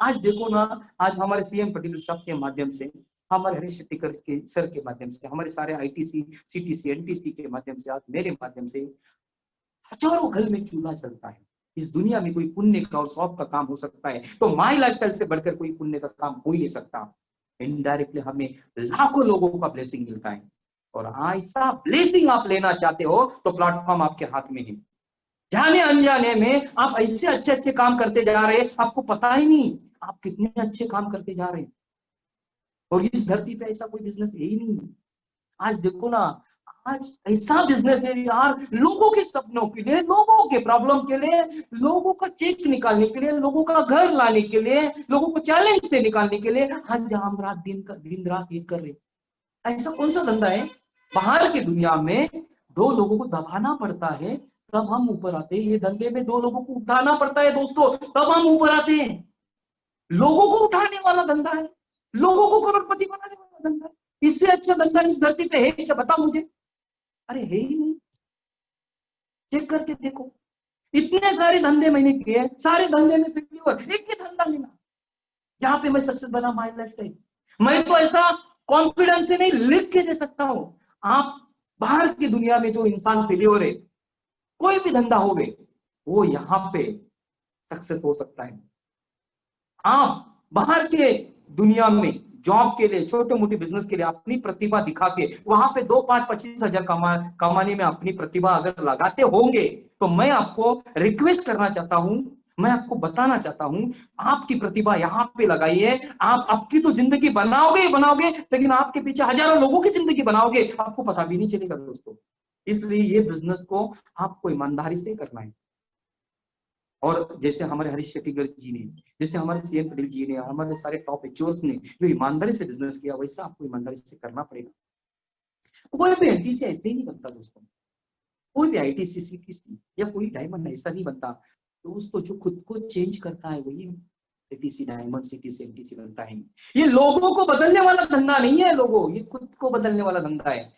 आज देखो ना, आज हमारे सीएम पटेल साहब के माध्यम से, हमारे हरीश शेट्टीकर के सर के माध्यम से, हमारे सारे आईटीसी, सीटीसी, एनटीसी के माध्यम से, आज मेरे माध्यम से हजारों घर में चूल्हा चलता है। इस दुनिया में कोई पुण्य का और सौंप का काम हो सकता है तो माय लाइफस्टाइल से बढ़कर कोई पुण्य का काम हो ही नहीं सकता। इनडायरेक्टली हमें लाखों लोगों का ब्लेसिंग मिलता है, और ऐसा ब्लेसिंग आप लेना चाहते हो तो प्लेटफॉर्म आपके हाथ में है। जाने अनजाने में आप ऐसे अच्छे अच्छे काम करते जा रहे हैं, आपको पता ही नहीं आप कितने अच्छे काम करते जा रहे हैं, और इस धरती पे ऐसा कोई बिजनेस है ही नहीं। आज देखो ना, आज ऐसा बिजनेस है यार, लोगों के सपनों के लिए, लोगों के प्रॉब्लम के लिए, लोगों का चेक निकालने के लिए, लोगों का घर लाने के लिए, लोगों को चैलेंज से निकालने के लिए आज हम रात दिन रात एक कर रहे। ऐसा कौन सा धंधा है? बाहर की दुनिया में 2 लोगों को दबाना पड़ता है तब हम ऊपर आते हैं, ये धंधे में 2 लोगों को उठाना पड़ता है दोस्तों, तब हम ऊपर आते हैं। लोगों को उठाने वाला धंधा है, लोगों को करोड़पति बनाने वाला धंधा है। इससे अच्छा धंधा इस धरती पे है क्या? बताओ मुझे। अरे है ही नहीं, चेक करके देखो। इतने सारे धंधे मैंने किए, सारे धंधे में फेल्योर, एक ही धंधा लेना जहां पे मैं सक्सेस बना, माय लाइफस्टाइल। मैं तो ऐसा कॉन्फिडेंस से नहीं लिख के दे सकता हूं। आप बाहर की दुनिया में जो इंसान फेल्योर है, कोई भी धंधा हो गए, वो यहाँ पे सक्सेस हो सकता है। आप बाहर के दुनिया में जॉब के लिए, छोटे मोटे बिजनेस के लिए अपनी प्रतिभा दिखा के वहां पे 2, 5, 25 हजार कमाने में अपनी प्रतिभा अगर लगाते होंगे तो मैं आपको रिक्वेस्ट करना चाहता हूं, मैं आपको बताना चाहता हूं, आपकी प्रतिभा यहाँ पे लगाइए। आप आपकी तो जिंदगी बनाओगे ही बनाओगे, लेकिन आपके पीछे हजारों लोगों की जिंदगी बनाओगे, आपको पता भी नहीं चलेगा दोस्तों। इसलिए ये बिजनेस को आपको ईमानदारी से करना है। और जैसे हमारे हरीश शेट्टीकर जी ने, जैसे हमारे सीएम पटेल जी ने, हमारे सारे टॉप एचओर्स ने जो ईमानदारी से बिजनेस किया, वैसा आपको ईमानदारी से करना पड़ेगा। कोई भी आईटीसी ऐसे ही नहीं बनता दोस्तों, कोई भी आईटीसी, सीटीसी या कोई डायमंड ऐसा नहीं बनता दोस्तों। जो खुद को चेंज करता है वही आईटीसी, डायमंड, सीटीसी, एनटीसी बनता है। ये लोगों को बदलने वाला धंधा नहीं है, लोगों, ये खुद को बदलने वाला धंधा है।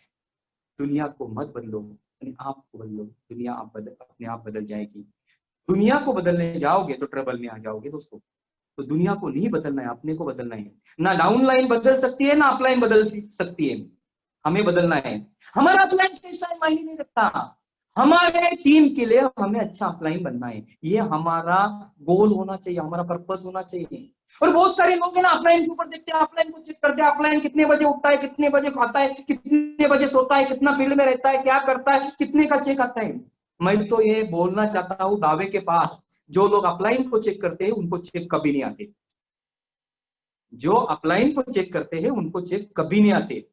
दुनिया को मत बदलो, अपने आप को बदलो, दुनिया अपने आप बदल जाएगी। दुनिया को बदलने जाओगे तो ट्रबल में आ जाओगे दोस्तों। तो दुनिया को नहीं बदलना है, अपने को बदलना है। ना डाउनलाइन बदल सकती है, ना अपलाइन बदल सकती है, हमें बदलना है। हमारा अपलाइन कैसा है मायने नहीं रखता, हमारे टीम के लिए हमें अच्छा अपलाइन बनना है, ये हमारा गोल होना चाहिए, हमारा पर्पस होना चाहिए। और बहुत सारे लोग है ना, अपलाइन के ऊपर देखते हैं, अपलाइन को चेक करते हैं, अपलाइन कितने बजे उठता है, कितने बजे खाता है, कितने बजे सोता है, कितना फील्ड में रहता है, क्या करता है, कितने का चेक आता है। मैं तो ये बोलना चाहता हूँ दावे के पास, जो लोग अपलाइन को चेक करते हैं उनको चेक कभी नहीं आते, जो अपलाइन को चेक करते हैं उनको चेक कभी नहीं आते,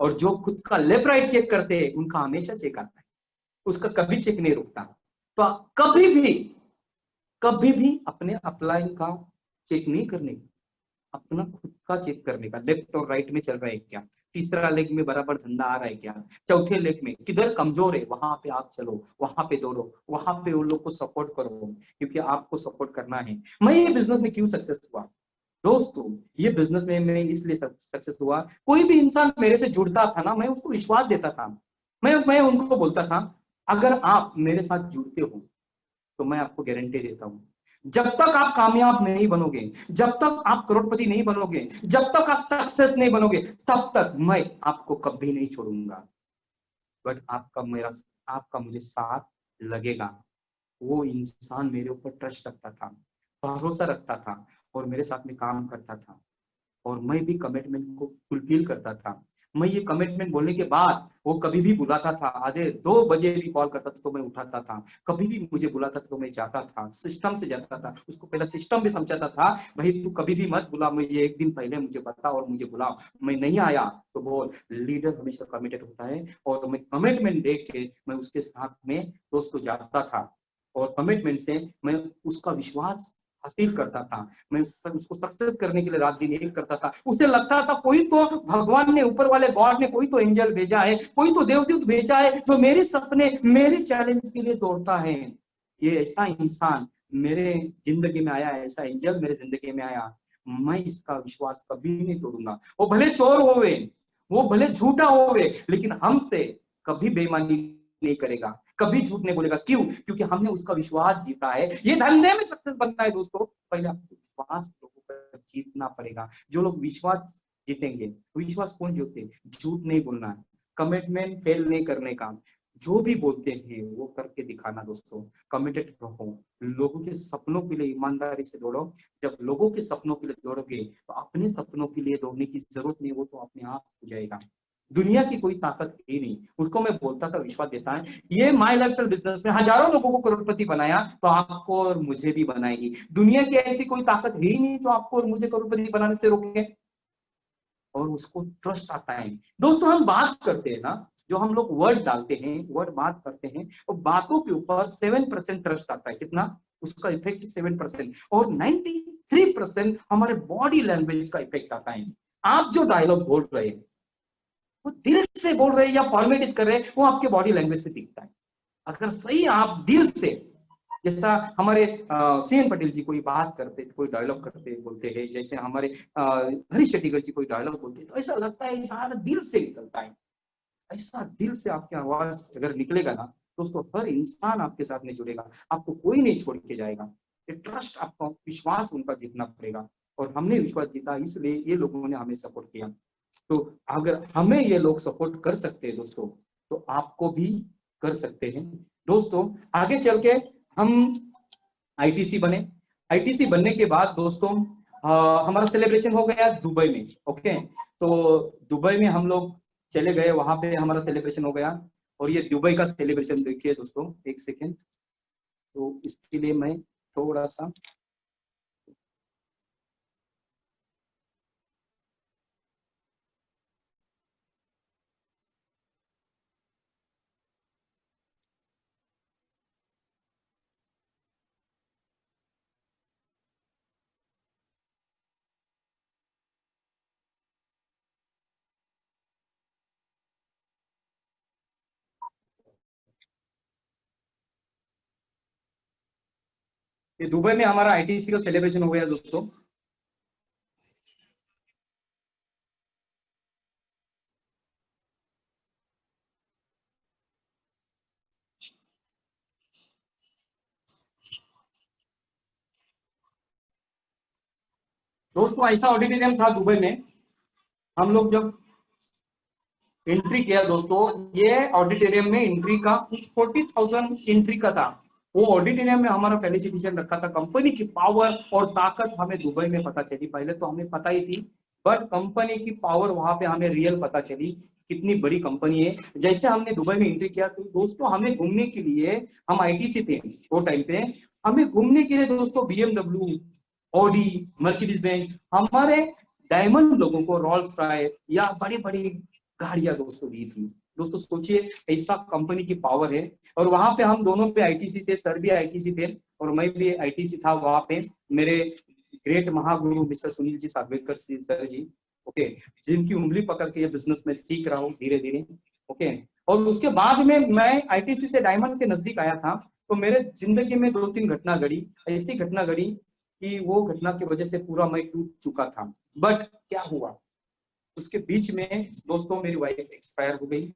और जो खुद का लेफ्ट राइट चेक करते हैं उनका हमेशा चेक आता है, उसका कभी चेक नहीं रुकता। तो कभी भी अपने अपलाइन का चेक नहीं करने का, अपना खुद का चेक करने का, लेफ्ट और राइट में चल रहा है क्या, तीसरा लेग में बराबर धंधा आ रहा है क्या, चौथे लेग में किधर कमजोर है वहां पे आप चलो, वहां पे दौड़ो, वहां पे उन लोग को सपोर्ट करो, क्योंकि आपको सपोर्ट करना है। मैं ये बिजनेस में क्यों सक्सेस हुआ दोस्तों, ये बिजनेस में मैं इसलिए सक्सेस हुआ, कोई भी इंसान मेरे से जुड़ता था ना, मैं उसको विश्वास देता था, मैं उनको बोलता था अगर आप मेरे साथ जुड़ते हो तो मैं आपको गारंटी देता हूं, जब तक आप कामयाब नहीं बनोगे, जब तक आप करोड़पति नहीं बनोगे, जब तक आप सक्सेस नहीं बनोगे, तब तक मैं आपको कभी नहीं छोड़ूंगा, बट आपका मुझे साथ लगेगा। वो इंसान मेरे ऊपर ट्रस्ट रखता था, भरोसा रखता था, और मेरे साथ में काम करता था, और मैं भी कमिटमेंट को फुलफिल करता था। मैं ये कमिटमेंट बोलने के बाद वो कभी भी बुलाता था, आधे 2 बजे भी कॉल करता था तो मैं उठाता था, कभी भी मुझे बुलाता था तो मैं जाता था, सिस्टम से जाता था, उसको पहला सिस्टम भी समझाता था, भाई तू कभी भी मत बुला, मुझे एक दिन पहले मुझे बता और मुझे बुलाओ, मैं नहीं आया तो बोल। लीडर हमेशा कमिटेड होता है, और मैं कमिटमेंट देख के मैं उसके साथ में दोस्तों जाता था, और कमिटमेंट से मैं उसका विश्वास हासिल करता था, मैं उसको सक्सेस करने के लिए रात दिन एक करता था। उसे लगता था कोई तो भगवान ने, ऊपर वाले गॉड ने कोई तो एंजल भेजा है, कोई तो देवदूत भेजा है जो मेरे सपने, मेरे चैलेंज के लिए दौड़ता है। ये ऐसा इंसान मेरे जिंदगी में आया, ऐसा एंजल मेरे जिंदगी में आया, मैं इसका विश्वास कभी नहीं तोड़ूंगा। वो भले चोर होवे, वो भले झूठा होवे, लेकिन हमसे कभी बेईमानी नहीं करेगा, कभी झूठ नहीं बोलेगा। क्यों? क्योंकि हमने उसका विश्वास जीता है। ये धंधे में सक्सेस बनना है दोस्तों, पहले आपको विश्वास लोगों पर जीतना पड़ेगा। जो लोग विश्वास जीतेंगे, विश्वास कौन जीतते? झूठ नहीं बोलना है, कमिटमेंट फेल नहीं करने का, जो भी बोलते हैं वो करके दिखाना दोस्तों। कमिटेड रहो, लोगों के सपनों के लिए ईमानदारी से दौड़ो। जब लोगों के सपनों के लिए दौड़ोगे तो अपने सपनों के लिए दौड़ने की जरूरत नहीं, वो तो अपने आप हो जाएगा। दुनिया की कोई ताकत है नहीं, उसको मैं बोलता था, विश्वास देता है। ये माई लाइफस्टाइल बिजनेस में हजारों लोगों को करोड़पति बनाया, तो आपको और मुझे भी बनाएगी। दुनिया की ऐसी कोई ताकत है ही नहीं जो आपको और मुझे करोड़पति बनाने से रोके, और उसको ट्रस्ट आता है दोस्तों। हम बात करते हैं ना, जो हम लोग वर्ड डालते हैं, वर्ड बात करते हैं, और बातों के ऊपर 7% ट्रस्ट आता है। कितना? उसका इफेक्ट 7%, और 93% हमारे बॉडी लैंग्वेज का इफेक्ट आता है। आप जो डायलॉग बोल रहे हैं वो दिल से बोल रहे हैं या फॉर्मेटिव कर रहे हैं, वो आपके बॉडी लैंग्वेज से दिखता है। अगर सही आप दिल से, जैसा हमारे सीएन पटेल जी कोई बात करते, कोई डायलॉग करते बोलते हैं, जैसे हमारे हरीश शेट्टीगर जी कोई डायलॉग बोलते हैं, तो ऐसा लगता है यार दिल से निकलता है। ऐसा दिल से आपकी आवाज अगर निकलेगा ना दोस्तों, हर इंसान आपके साथ में जुड़ेगा, आपको कोई नहीं छोड़ के जाएगा। ये ट्रस्ट, आपको विश्वास उनका जीतना पड़ेगा, और हमने विश्वास जीता, इसलिए ये लोगों ने हमें सपोर्ट किया। तो अगर हमें ये लोग सपोर्ट कर सकते हैं दोस्तों, तो आपको भी कर सकते हैं दोस्तों। आगे चल के हम आईटीसी बने। आईटीसी बनने के बाद दोस्तों हमारा सेलिब्रेशन हो गया दुबई में। ओके, तो दुबई में हम लोग चले गए, वहां पे हमारा सेलिब्रेशन हो गया। और ये दुबई का सेलिब्रेशन देखिए दोस्तों, एक सेकेंड, तो इसके लिए मैं थोड़ा सा ये दुबई में हमारा आईटीसी का सेलिब्रेशन हो गया दोस्तों। दोस्तों ऐसा ऑडिटोरियम था दुबई में, हम लोग जब एंट्री किया दोस्तों, ये ऑडिटोरियम में एंट्री का कुछ 40,000 एंट्री का था। वो ऑडिटोरियम में हमारा फेलिसिटेशन रखा था। कंपनी की पावर और ताकत हमें दुबई में पता चली। पहले तो हमें पता ही थी, बट कंपनी की पावर वहां पे हमें रियल पता चली, कितनी बड़ी कंपनी है। जैसे हमने दुबई में एंट्री किया तो दोस्तों हमें घूमने के लिए, हम आईटीसी थे वो टाइम पे, हमें घूमने के लिए दोस्तों बीएमडब्ल्यू, ऑडी, मर्सिडीज बेंज, हमारे डायमंड लोगों को रोल्स रॉयस या बड़ी बड़ी गाड़ियां दोस्तों दी थी। दोस्तों सोचिए ऐसा कंपनी की पावर है। और वहां पे हम दोनों पे आईटीसी थे, सर भी आईटीसी थे और मैं भी आईटीसी था वहां पे। मेरे great Mahaguru mister Sunil ji Sagvekar sir जी, ओके, जिनकी उंगली पकड़ के ये बिजनेस में सीख रहा हूँ धीरे धीरे, ओके। और उसके बाद में मैं आईटीसी से डायमंड के नजदीक आया था, तो मेरे जिंदगी में 2-3 घटना घड़ी, ऐसी घटना घड़ी कि वो घटना की वजह से पूरा मैं टूट चुका था। बट क्या हुआ उसके बीच में दोस्तों, मेरी वाइफ एक्सपायर हो गई।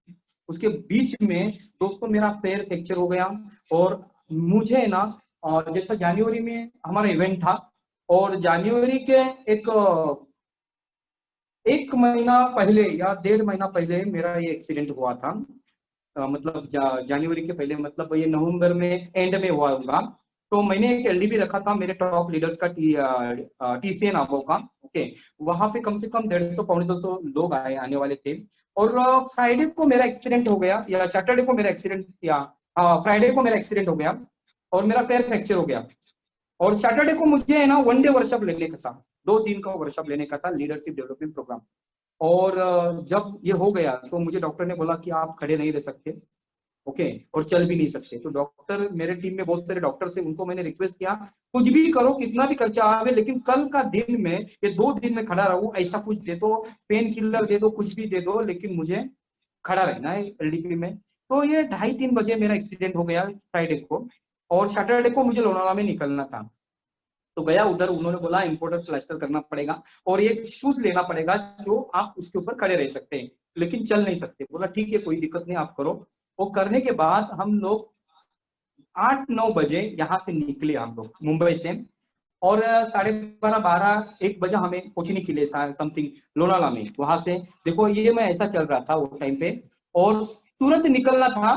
उसके बीच में दोस्तों मेरा पैर फ्रैक्चर हो गया। और मुझे ना जैसा जनवरी में हमारा इवेंट था, और जनवरी के एक महीना पहले या 1.5 महीना पहले मेरा ये एक्सीडेंट हुआ था। मतलब जनवरी के पहले, मतलब ये नवंबर में एंड में हुआ होगा। तो मैंने एक एलडीबी रखा था मेरे टॉप लीडर्स का, टीसीएन आबो का, ओके। वहां पे कम से कम 150-200 लोग आने वाले थे। और फ्राइडे को मेरा एक्सीडेंट हो गया, या सैटरडे को मेरा एक्सीडेंट, या फ्राइडे को मेरा एक्सीडेंट हो गया और मेरा पैर फ्रैक्चर हो गया। और सैटरडे को मुझे है ना 1 डे वर्कशॉप लेने का था, 2 दिन का वर्कशॉप लेने का था, लीडरशिप डेवलपमेंट प्रोग्राम। और जब ये हो गया तो मुझे डॉक्टर ने बोला कि आप खड़े नहीं रह सकते, ओके, और चल भी नहीं सकते। तो डॉक्टर, मेरे टीम में बहुत सारे डॉक्टर से, उनको मैंने रिक्वेस्ट किया कुछ भी करो, कितना भी खर्चा आवे, लेकिन कल का दिन में, ये 2 दिन में खड़ा रहूं, ऐसा कुछ दे दो, पेन किलर दे दो, कुछ भी दे दो, लेकिन मुझे खड़ा रहना है एलडीपी में। तो ये 2:30-3 बजे मेरा एक्सीडेंट हो गया फ्राइडे को, और सैटरडे को मुझे लोनावाला में निकलना था। तो गया उधर, उन्होंने बोला इम्पोर्टेंट प्लास्टर करना पड़ेगा और एक शूज लेना पड़ेगा जो आप उसके ऊपर खड़े रह सकते हैं लेकिन चल नहीं सकते। बोला ठीक है कोई दिक्कत नहीं, आप करो। वो करने के बाद हम लोग 8-9 बजे यहाँ से निकले, हम लोग मुंबई से। और 12:30-1 बजे हमें पहुंचने के लिए समथिंग लोनावाला में। वहां से देखो ये मैं ऐसा चल रहा था वो टाइम पे, और तुरंत निकलना था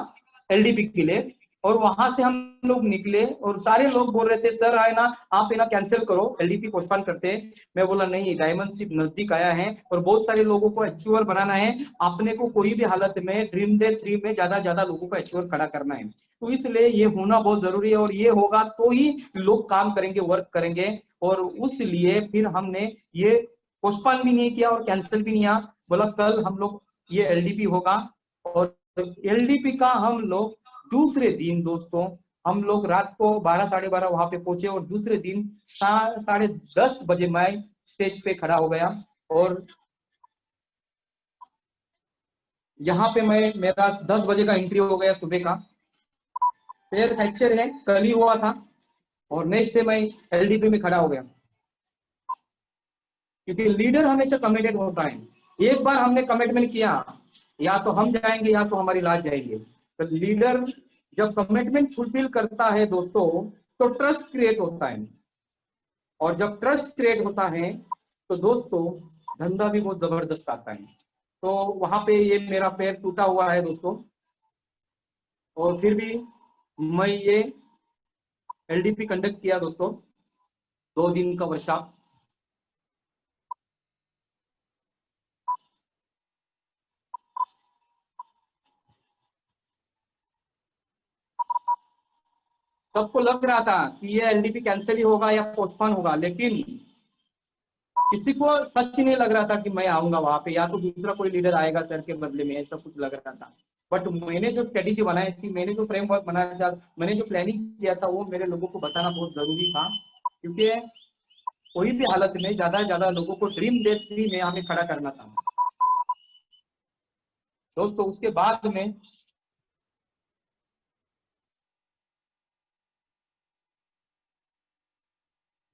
एलडीपी के लिए। और वहां से हम लोग निकले और सारे लोग बोल रहे थे सर आए ना, आप है ना कैंसिल करो, एलडीपी पोस्टपोन करते हैं। मैं बोला नहीं, डायमंड शिप नजदीक आया है और बहुत सारे लोगों को अचीवर बनाना है, अपने को कोई भी हालत में ड्रीम डे 3 में ज्यादा लोगों को अचीवर खड़ा करना है। तो इसलिए ये होना बहुत जरूरी है, और ये होगा तो ही लोग काम करेंगे, वर्क करेंगे। और उस लिए फिर हमने ये पोस्टपोन भी नहीं किया और कैंसिल भी नहीं किया। बोला कल हम लोग ये एलडीपी होगा। और एलडीपी का हम लोग दूसरे दिन दोस्तों, हम लोग रात को 12-12:30 वहां पे पहुंचे, और दूसरे दिन 10:30 बजे मैं स्टेज पे खड़ा हो गया। और यहाँ पे मेरा 10 बजे का एंट्री हो गया सुबह का। पैर फ्रैक्चर है, कल ही हुआ था, और नेक्स्ट डे मैं एलडीपी में खड़ा हो गया। क्योंकि लीडर हमेशा कमिटेड होता है। एक बार हमने कमिटमेंट किया, या तो हम जाएंगे या तो हमारी लाज जाएगी। तो लीडर जब कमिटमेंट फुलफिल करता है दोस्तों, तो ट्रस्ट क्रिएट होता है, और जब ट्रस्ट क्रिएट होता है तो दोस्तों धंधा भी बहुत जबरदस्त आता है। तो वहां पे ये मेरा पैर टूटा हुआ है दोस्तों, और फिर भी मैं ये एलडीपी कंडक्ट किया दोस्तों, 2 दिन का वर्कशॉप। सबको लग रहा था कि ये एलडीपी कैंसिल ही होगा या पोस्टपोन होगा, लेकिन किसी को सच नहीं लग रहा था कि मैं आऊंगा वहां पे, या तो दूसरा कोई लीडर आएगा सर के बदले में, ऐसा कुछ लग रहा था। बट मैंने जो स्ट्रेटेजी बनाई थी, मैंने जो फ्रेमवर्क बनाया था, मैंने जो प्लानिंग किया था, वो मेरे लोगों को बताना बहुत जरूरी था। क्योंकि कोई भी हालत में ज्यादा से ज्यादा लोगों को ड्रीम डे 3 में हमें खड़ा करना था दोस्तों। उसके बाद में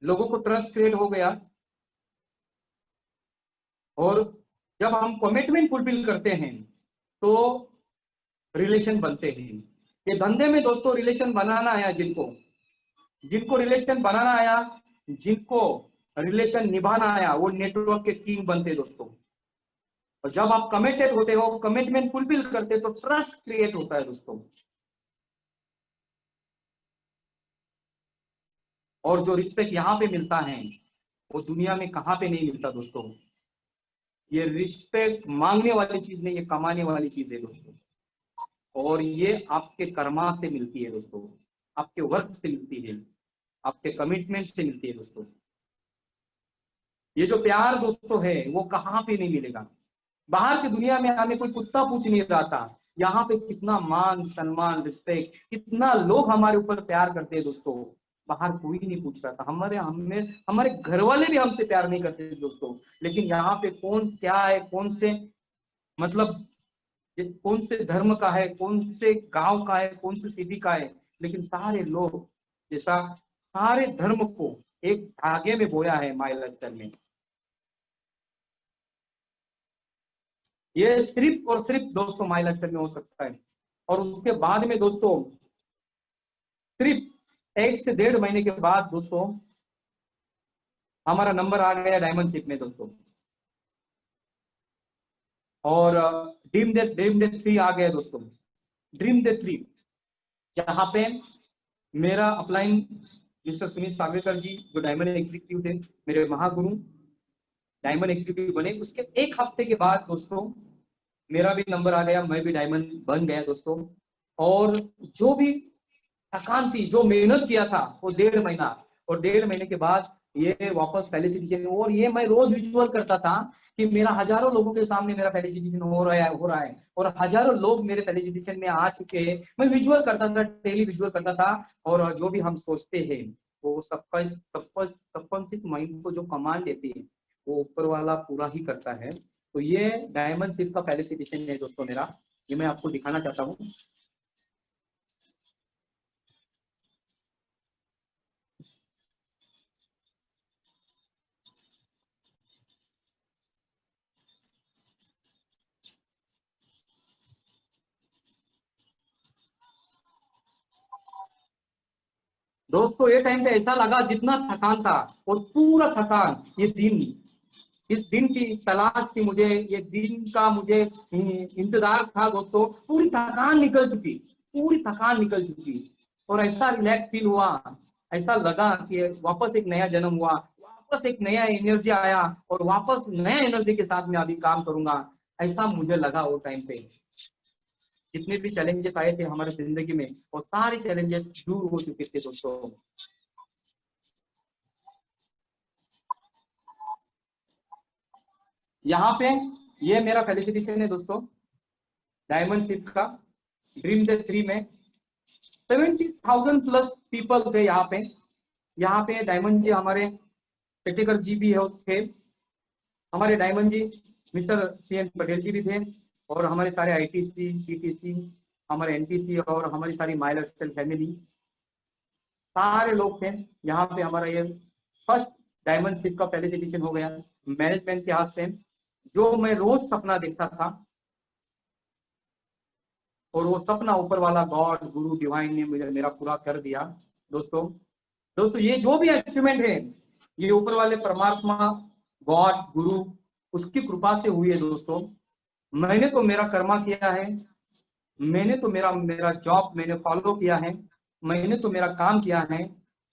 लोगों को ट्रस्ट क्रिएट हो गया, और जब हम कमिटमेंट फुलफिल करते हैं तो रिलेशन बनते हैं। ये धंधे में दोस्तों रिलेशन बनाना आया, जिनको जिनको रिलेशन बनाना आया, जिनको रिलेशन निभाना आया, वो नेटवर्क के किंग बनते दोस्तों। और जब आप कमिटेड होते हो, कमिटमेंट फुलफिल करते, तो ट्रस्ट क्रिएट होता है दोस्तों। और जो रिस्पेक्ट यहाँ पे मिलता है वो दुनिया में कहाँ पे नहीं मिलता दोस्तों। ये रिस्पेक्ट मांगने वाली चीज नहीं, ये कमाने वाली चीज है दोस्तों, और ये आपके कर्मा से मिलती है दोस्तों, आपके वर्क से मिलती है, आपके कमिटमेंट से मिलती है दोस्तों। ये जो प्यार दोस्तों है वो कहाँ पे नहीं मिलेगा। बाहर की दुनिया में हमें कोई कुत्ता पूछ नहीं रहा था, यहाँ पे कितना मान सम्मान रिस्पेक्ट, कितना लोग हमारे ऊपर प्यार करते हैं दोस्तों, बाहर कोई नहीं पूछ रहा था। हमारे घर वाले भी हमसे प्यार नहीं करते थे दोस्तों, लेकिन यहाँ पे कौन क्या है, कौन से मतलब कौन से धर्म का है, कौन से गांव का है, कौन से सिटी का है, लेकिन सारे लोग जैसा सारे धर्म को एक धागे में बोया है माय लाइफस्टाइल में। ये सिर्फ और सिर्फ दोस्तों माय लाइफस्टाइल में हो सकता है। और उसके बाद में दोस्तों सिर्फ 1 से 1.5 महीने के बाद दोस्तों हमारा नंबर आ गया डायमंड शिप में दोस्तों, और ड्रीम डे 3 आ गया दोस्तों। ड्रीम डे 3 जहाँ पे मेरा अपलाइन मिस्टर सुनील सागवेकर जी जो डायमंड एग्जीक्यूटिव थे, मेरे महागुरु डायमंड एग्जीक्यूटिव बने, उसके 1 हफ्ते के बाद दोस्तों मेरा भी नंबर आ गया, मैं भी डायमंड बन गया दोस्तों। और जो भी थकान थी, जो मेहनत किया था वो 1.5 महीना, और 1.5 महीने के बाद ये वापस फेलिसिटेशन। और ये मैं रोज विजुअल करता था कि मेरा हजारों लोगों के सामने मेरा फेलिसिटेशन हो रहा है, और हजारों लोग मेरे फेलिसिटेशन में आ चुके हैं। मैं विजुअल करता था, डेली विजुअल करता था, और जो भी हम सोचते हैं वो सबकॉन्शियस माइंड को जो कमांड देती है वो ऊपर वाला पूरा ही करता है। तो ये डायमंड शिप का फेलिसिटेशन है दोस्तों मेरा, ये मैं आपको दिखाना चाहता हूँ। दोस्तों ये टाइम पे ऐसा लगा जितना थकान था और पूरा थकान ये दिन, इस दिन की तलाश थी मुझे, ये दिन का मुझे इंतजार था दोस्तों। पूरी थकान निकल चुकी, पूरी थकान निकल चुकी, और ऐसा रिलैक्स फील हुआ, ऐसा लगा कि वापस एक नया जन्म हुआ, वापस एक नया एनर्जी आया, और वापस नया एनर्जी के साथ मैं अभी काम करूंगा, ऐसा मुझे लगा वो टाइम पे। जितने भी चैलेंजेस आए थे हमारे जिंदगी में वो सारे चैलेंजेस दूर हो चुके थे दोस्तों। यहाँ पे ये मेरा फेलिसिटेशन है दोस्तों डायमंड शिप का। ड्रीम डे 3 में 70,000 प्लस पीपल थे यहाँ पे। यहाँ पे डायमंड जी हमारे शेट्टीकर जी भी थे, हमारे डायमंड जी मिस्टर CN पटेल जी भी थे, और हमारे सारे ITC CTC हमारे NTC और हमारी सारी माय लाइफस्टाइल फैमिली सारे लोग थे यहाँ पे। हमारा ये फर्स्ट डायमंड शिप का फेलिसिटेशन हो गया मैनेजमेंट के हाथ से, जो मैं रोज सपना देखता था, और वो सपना ऊपर वाला गॉड गुरु डिवाइन ने मुझे मेरा पूरा कर दिया दोस्तों। दोस्तों ये जो भी अचीवमेंट है ये ऊपर वाले परमात्मा गॉड गुरु उसकी कृपा से हुई है दोस्तों। मैंने तो मेरा कर्मा किया है, मैंने तो मेरा जॉब मैंने फॉलो किया है, मैंने तो मेरा काम किया है।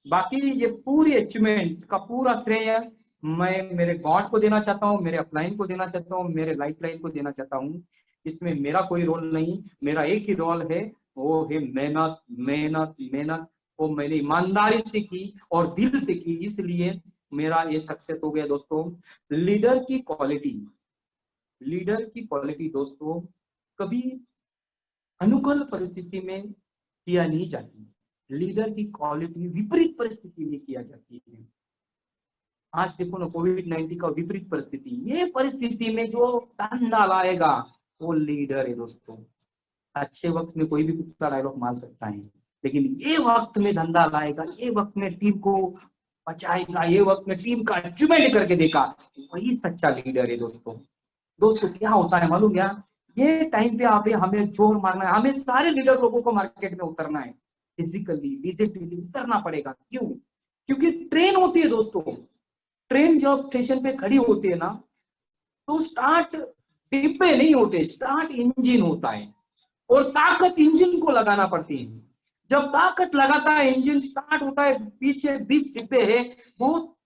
बाकी ये पूरी अचीवमेंट का पूरा श्रेय मैं मेरे गॉड को देना चाहता हूँ, मेरे अपलाइन को देना चाहता हूँ, मेरे लाइफ लाइन को देना चाहता हूँ। इसमें मेरा कोई रोल नहीं, मेरा एक ही रोल है, वो है मेहनत मेहनत मेहनत। वो मैंने ईमानदारी से की और दिल से की, इसलिए मेरा ये सक्सेस हो गया दोस्तों। लीडर की क्वालिटी दोस्तों कभी अनुकूल परिस्थिति में किया नहीं जाती, लीडर की क्वालिटी विपरीत परिस्थिति में किया जाती है। आज देखो ना कोविड-19 का विपरीत परिस्थिति, ये परिस्थिति में जो धंधा लाएगा वो लीडर है दोस्तों। अच्छे वक्त में कोई भी कुछ डायलॉग मार सकता है, लेकिन ये वक्त में धंधा लाएगा, ये वक्त में टीम को बचाएगा, ये वक्त में टीम का अचीवमेंट करके देगा, वही सच्चा लीडर है दोस्तों। दोस्तों क्या होता है मालूम क्या, ये टाइम पे आप हमें जोर मारना है, हमें सारे लीडर लोगों को मार्केट में उतरना है, फिजिकली डिजिटली उतरना पड़ेगा। क्यों? क्योंकि ट्रेन होती है दोस्तों, ट्रेन जब स्टेशन पे खड़ी होती है ना तो स्टार्ट डिब्बे नहीं होते, स्टार्ट इंजन होता है, और ताकत इंजन को लगाना पड़ती है। जब ताकत लगाता है इंजन स्टार्ट होता है, पीछे 20 डिब्बे है, बहुत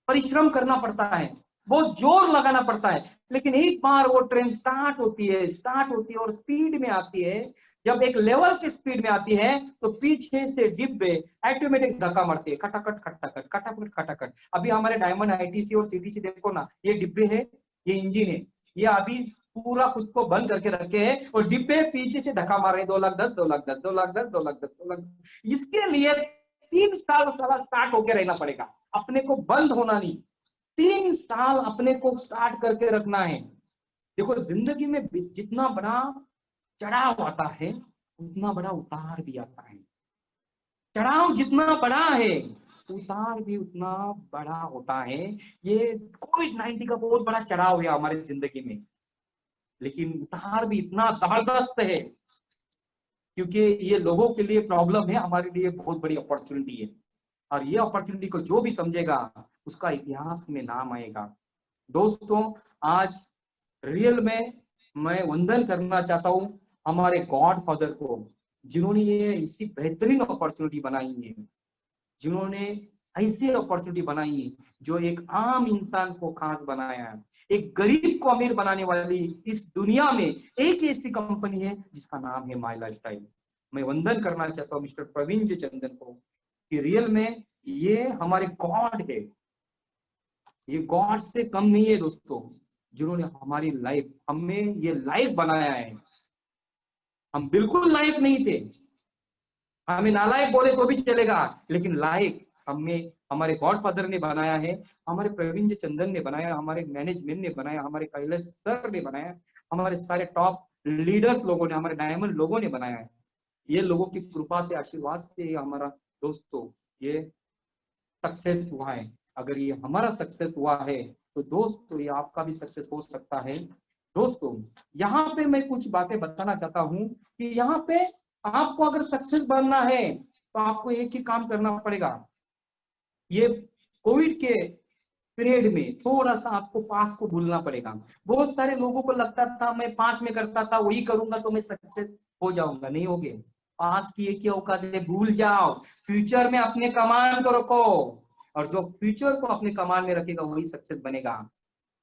परिश्रम करना पड़ता है, बहुत जोर लगाना पड़ता है। लेकिन एक बार वो ट्रेन स्टार्ट होती है और स्पीड में आती है, जब एक लेवल की स्पीड में आती है तो पीछे से डिब्बे ऑटोमेटिक धक्का मारते हैं, खटाखट खटाखट खटाखट खटाखट। अभी हमारे डायमंड आईटीसी और सीटीसी देखो ना, ये डिब्बे है, ये इंजन है, ये अभी पूरा खुद को बंद करके रखे हैं और डिब्बे पीछे से धक्का मार रहे हैं, 2,10,000 2,10,000 2,10,000 2,10,000 2,00,000। इसके लिए 3 साल साला स्टार्ट होके रहना पड़ेगा, अपने को बंद होना नहीं, 3 साल अपने को स्टार्ट करके रखना है। देखो जिंदगी में जितना बड़ा चढ़ाव आता है उतना बड़ा उतार भी आता है, चढ़ाव जितना बड़ा है उतार भी उतना बड़ा होता है। ये कोविड-19 का बहुत बड़ा चढ़ाव है हमारी जिंदगी में, लेकिन उतार भी इतना जबरदस्त है क्योंकि ये लोगों के लिए प्रॉब्लम है, हमारे लिए बहुत बड़ी अपॉर्चुनिटी है। और ये अपॉर्चुनिटी को जो भी समझेगा उसका इतिहास में नाम आएगा। दोस्तों आज रियल में मैं वंदन करना चाहता हूँ हमारे गॉड फादर को, जिन्होंने ये इसी बेहतरीन अपॉर्चुनिटी बनाई है, जिन्होंने ऐसी अपॉर्चुनिटी बनाई है जो एक आम इंसान को खास बनाया है। एक गरीब को अमीर बनाने वाली इस दुनिया में एक ऐसी कंपनी है जिसका नाम है माई लाइफस्टाइल। मैं वंदन करना चाहता हूँ मिस्टर प्रवीण जी चंदन को कि रियल में ये हमारे गॉड है, ये गॉड से कम नहीं है दोस्तों, जिन्होंने हमारी लाइफ, हमें ये लाइफ बनाया है। हम बिल्कुल लायक नहीं थे, हमें नालायक बोले तो भी चलेगा, लेकिन लायक हमें हमारे गॉड फादर ने बनाया है, हमारे प्रवीण जी चंदन ने बनाया, हमारे मैनेजमेंट ने बनाया, हमारे कैलाश सर ने बनाया, हमारे सारे टॉप लीडर्स लोगों ने, हमारे डायमंड लोगों ने बनाया है। ये लोगों की कृपा से, आशीर्वाद से हमारा दोस्तों ये सक्सेस हुआ है। अगर ये हमारा सक्सेस हुआ है तो दोस्तों ये आपका भी सक्सेस हो सकता है। दोस्तों यहाँ पे मैं कुछ बातें बताना चाहता हूँ कि यहाँ पे आपको अगर सक्सेस बनना है तो आपको एक ही काम करना पड़ेगा। ये कोविड के पीरियड में थोड़ा सा आपको फास्ट को भूलना पड़ेगा। बहुत सारे लोगों को लगता था मैं पास में करता था, वही करूंगा तो मैं सक्सेस हो जाऊंगा, नहीं होगे। पास की एक ही औकात है, भूल जाओ, फ्यूचर में अपने कमांड को रखो, और जो फ्यूचर को अपने कमांड में रखेगा वही सक्सेस बनेगा।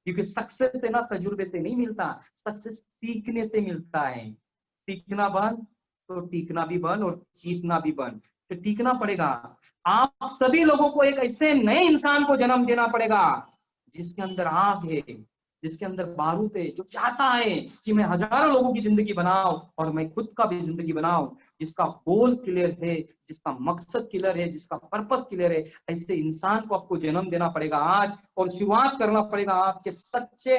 क्योंकि सक्सेस है ना तजुर्बे से नहीं मिलता, सक्सेस सीखने से मिलता है। सीखना बंद तो टीकना भी बंद, और जीतना भी बंद। तो टीकना पड़ेगा। आप सभी लोगों को एक ऐसे नए इंसान को जन्म देना पड़ेगा जिसके अंदर आग है, जिसके अंदर बारूद है, जो चाहता है कि मैं हजारों लोगों की जिंदगी बनाऊं और मैं खुद का भी जिंदगी बनाऊं, जिसका गोल क्लियर है, जिसका मकसद क्लियर है, जिसका पर्पस क्लियर है। ऐसे इंसान को आपको जन्म देना पड़ेगा आज, और शुरुआत करना पड़ेगा आपके सच्चे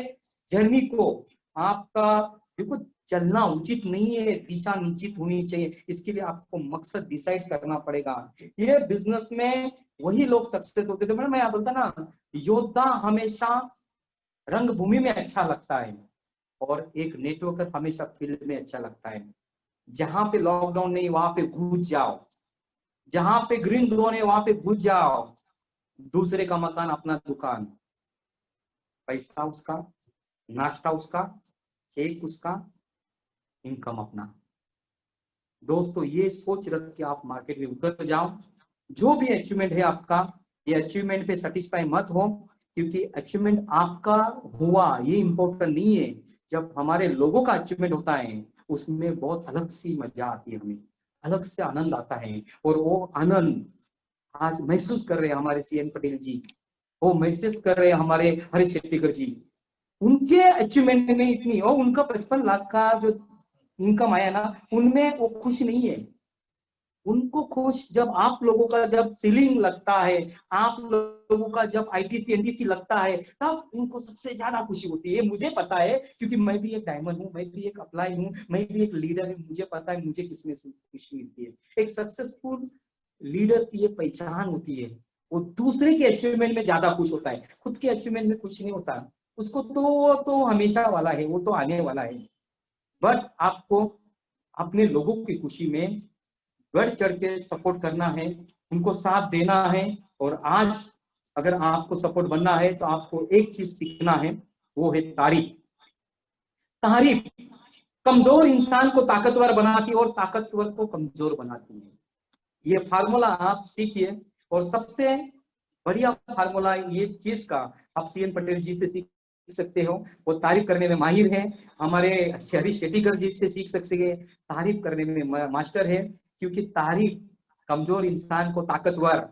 जर्नी को। आपका देखो चलना उचित नहीं है, दिशा निश्चित होनी चाहिए, इसके लिए आपको मकसद डिसाइड करना पड़ेगा। ये बिजनेस में वही लोग सक्सेस होते थे। मैं बोलता ना, योद्धा हमेशा रंगभूमि में अच्छा लगता है और एक नेटवर्कर हमेशा फील्ड में अच्छा लगता है। जहां पे लॉकडाउन नहीं वहां पे घुस जाओ, जहां पे ग्रीन जोन है वहां पे घुस जाओ। दूसरे का मकान अपना दुकान, पैसा उसका, नाश्ता उसका, चेक उसका, इनकम अपना। दोस्तों ये सोच रख के आप मार्केट में उतर जाओ। जो भी अचीवमेंट है आपका, ये अचीवमेंट पे सेटिस्फाई मत हो, क्योंकि अचीवमेंट आपका हुआ ये इम्पोर्टेंट नहीं है। जब हमारे लोगों का अचीवमेंट होता है उसमें बहुत अलग सी मजा आती है, हमें अलग से आनंद आता है। और वो आनंद आज महसूस कर रहे हैं हमारे सीएन पटेल जी, वो महसूस कर रहे हैं हमारे हरीश शेट्टीकर जी। उनके अचीवमेंट में इतनी, और उनका 55 लाख का जो इनकम आया ना, उनमें वो खुश नहीं है। उनको खुश जब आप लोगों का जब सीलिंग लगता है, आप लोगों का जब आईटीसी एनटीसी लगता है, तब उनको सबसे ज्यादा खुशी होती है। मुझे पता है क्योंकि मैं भी एक डायमंड हूँ, मैं भी एक अप्लाई हूँ, मैं भी एक लीडर हूँ, मुझे पता है मुझे किसमें खुशी मिलती है। एक सक्सेसफुल लीडर की ये पहचान होती है, वो दूसरे के अचीवमेंट में ज्यादा खुश होता है, खुद के अचीवमेंट में खुश नहीं होता। उसको तो हमेशा वाला है, वो तो आने वाला है। बट आपको अपने लोगों की खुशी में बढ़ चढ़ के सपोर्ट करना है, उनको साथ देना है। और आज अगर आपको सपोर्ट बनना है तो आपको एक चीज सीखना है, वो है तारीफ। तारीफ कमजोर इंसान को ताकतवर बनाती है और ताकतवर को कमजोर बनाती है। ये फार्मूला आप सीखिए। और सबसे बढ़िया फार्मूला, ये चीज का आप सीएन पटेल जी से सीख सकते हो, वो तारीफ करने में माहिर है। हमारे हरीश शेट्टीकर जी से सीख सकते हैं, तारीफ करने में मास्टर है, क्योंकि तारीफ कमजोर इंसान को ताकतवर,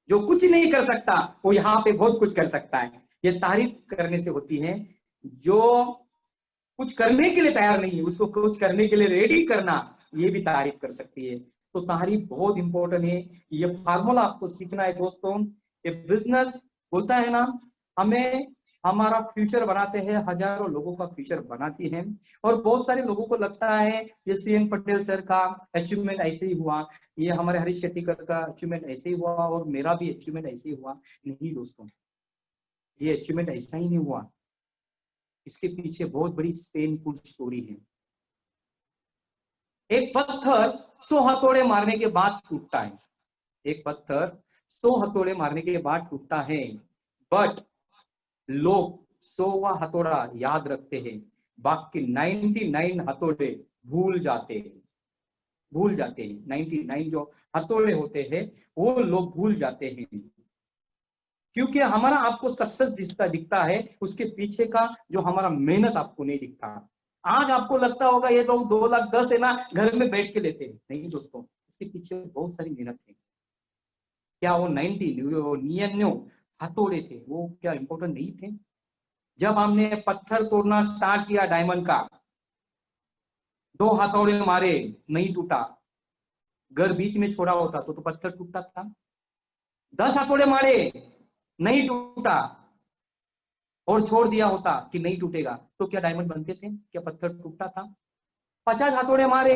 जो कुछ नहीं कर सकता वो यहाँ पे बहुत कुछ कर सकता है, ये तारीफ करने से होती है। जो कुछ करने के लिए तैयार नहीं है उसको कुछ करने के लिए रेडी करना, ये भी तारीफ कर सकती है। तो तारीफ बहुत इंपॉर्टेंट है, ये फार्मूला आपको सीखना है दोस्तों। ये बिजनेस बोलता है ना, हमें हमारा फ्यूचर बनाते हैं, हजारों लोगों का फ्यूचर बनाती है। और बहुत सारे लोगों को लगता है ये सीएन पटेल सर का अचीवमेंट ऐसे ही हुआ, ये हमारे हरीश शेट्टीकर का अचीवमेंट ऐसे ही हुआ और मेरा भी अचीवमेंट ऐसे ही हुआ। नहीं दोस्तों, ये अचीवमेंट ऐसा ही नहीं हुआ, इसके पीछे बहुत बड़ी पेनफुल स्टोरी है। एक पत्थर 100 हथौड़े मारने के बाद टूटता है, एक पत्थर 100 हथौड़े मारने के बाद टूटता है, बट लोग 100वां हथौड़ा याद रखते हैं, बाकी 99 हथौड़े भूल जाते हैं। 99 जो हथौड़े होते हैं वो लोग भूल जाते हैं, क्योंकि हमारा आपको सक्सेस दिखता है, उसके पीछे का जो हमारा मेहनत आपको नहीं दिखता। आज आपको लगता होगा ये लोग 2 लाख 10 है ना घर में बैठ के लेते हैं, नहीं दोस्तों, इसके पीछे बहुत सारी मेहनत है। क्या वो 99 हथौड़े थे वो क्या इंपॉर्टेंट नहीं थे? जब हमने पत्थर तोड़ना स्टार्ट किया डायमंड का, 2 हथौड़े मारे नहीं टूटा, घर बीच में छोड़ा होता तो पत्थर टूटता था। 10 हथौड़े मारे नहीं टूटा और छोड़ दिया होता कि नहीं टूटेगा तो क्या डायमंड बनते थे? क्या पत्थर टूटता था? 50 हथौड़े मारे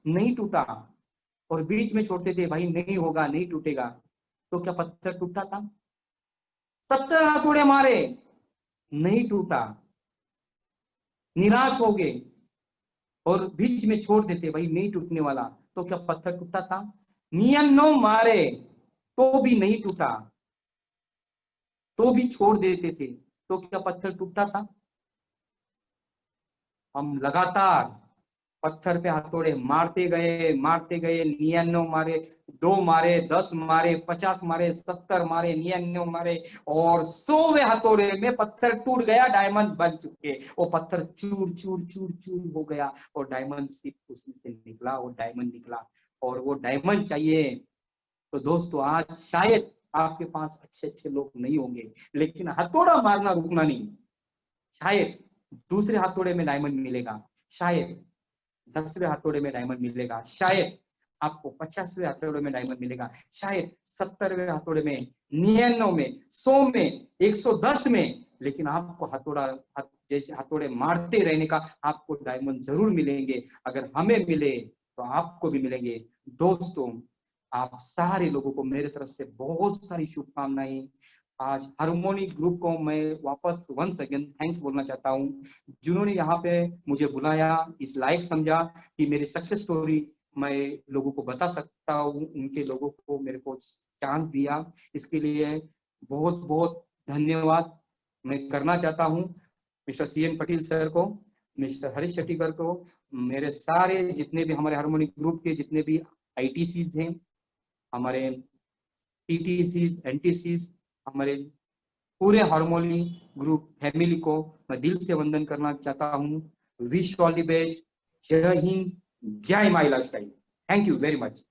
नहीं टूटा और बीच में छोड़ते थे, भाई नहीं होगा नहीं टूटेगा, तो क्या पत्थर टूटता था? 70 हथौड़े मारे नहीं टूटा, निराश हो गए और बीच में छोड़ देते, भाई नहीं टूटने वाला, तो क्या पत्थर टूटता था? 99 मारे तो भी नहीं टूटा, तो भी छोड़ देते थे, तो क्या पत्थर टूटता था? हम लगातार पत्थर पे हथौड़े मारते गए 99 मारे, 2 मारे, 10 मारे, 50 मारे, 70 मारे, 99 मारे और 100वें हथौड़े में पत्थर टूट गया, डायमंड बन चुके। वो पत्थर चूर चूर चूर चूर हो गया और डायमंड सिर्फ उसमें से निकला, वो डायमंड निकला। और वो डायमंड चाहिए तो दोस्तों आज शायद आपके पास अच्छे लोग नहीं होंगे, लेकिन हथौड़ा मारना रुकना नहीं। शायद दूसरे हथौड़े में डायमंड मिलेगा, शायद 10वें हथौड़े में डायमंड मिलेगा, शायद आपको 50वें हथौड़े में डायमंड मिलेगा, शायद 70वें हथौड़े में, 99 में, 100 में, 110 में, लेकिन आपको हथौड़ा जैसे हथौड़े मारते रहने का आपको डायमंड जरूर मिलेंगे। अगर हमें मिले तो आपको भी मिलेंगे। दोस्तों आप सारे लोगों को मेरे तरफ से बहुत सारी शुभकामनाएं। आज हार्मोनी ग्रुप को मैं वापस वंस अगेन थैंक्स बोलना चाहता हूँ, जिन्होंने यहाँ पे मुझे बुलाया, इस लायक समझा कि मेरी सक्सेस स्टोरी मैं लोगों को बता सकता हूँ, उनके लोगों को मेरे को चांस दिया, इसके लिए बहुत बहुत धन्यवाद मैं करना चाहता हूँ मिस्टर सीएन पटेल सर को, मिस्टर हरीश शेट्टीकर को, मेरे सारे जितने भी हमारे हार्मोनी ग्रुप के जितने भी ITCs हैं, हमारे TTCs, NTCs, हमारे पूरे हार्मोनी ग्रुप फैमिली को मैं दिल से वंदन करना चाहता हूँ। Wish all the best. जय हिंद, जय my lifestyle. Thank you very much.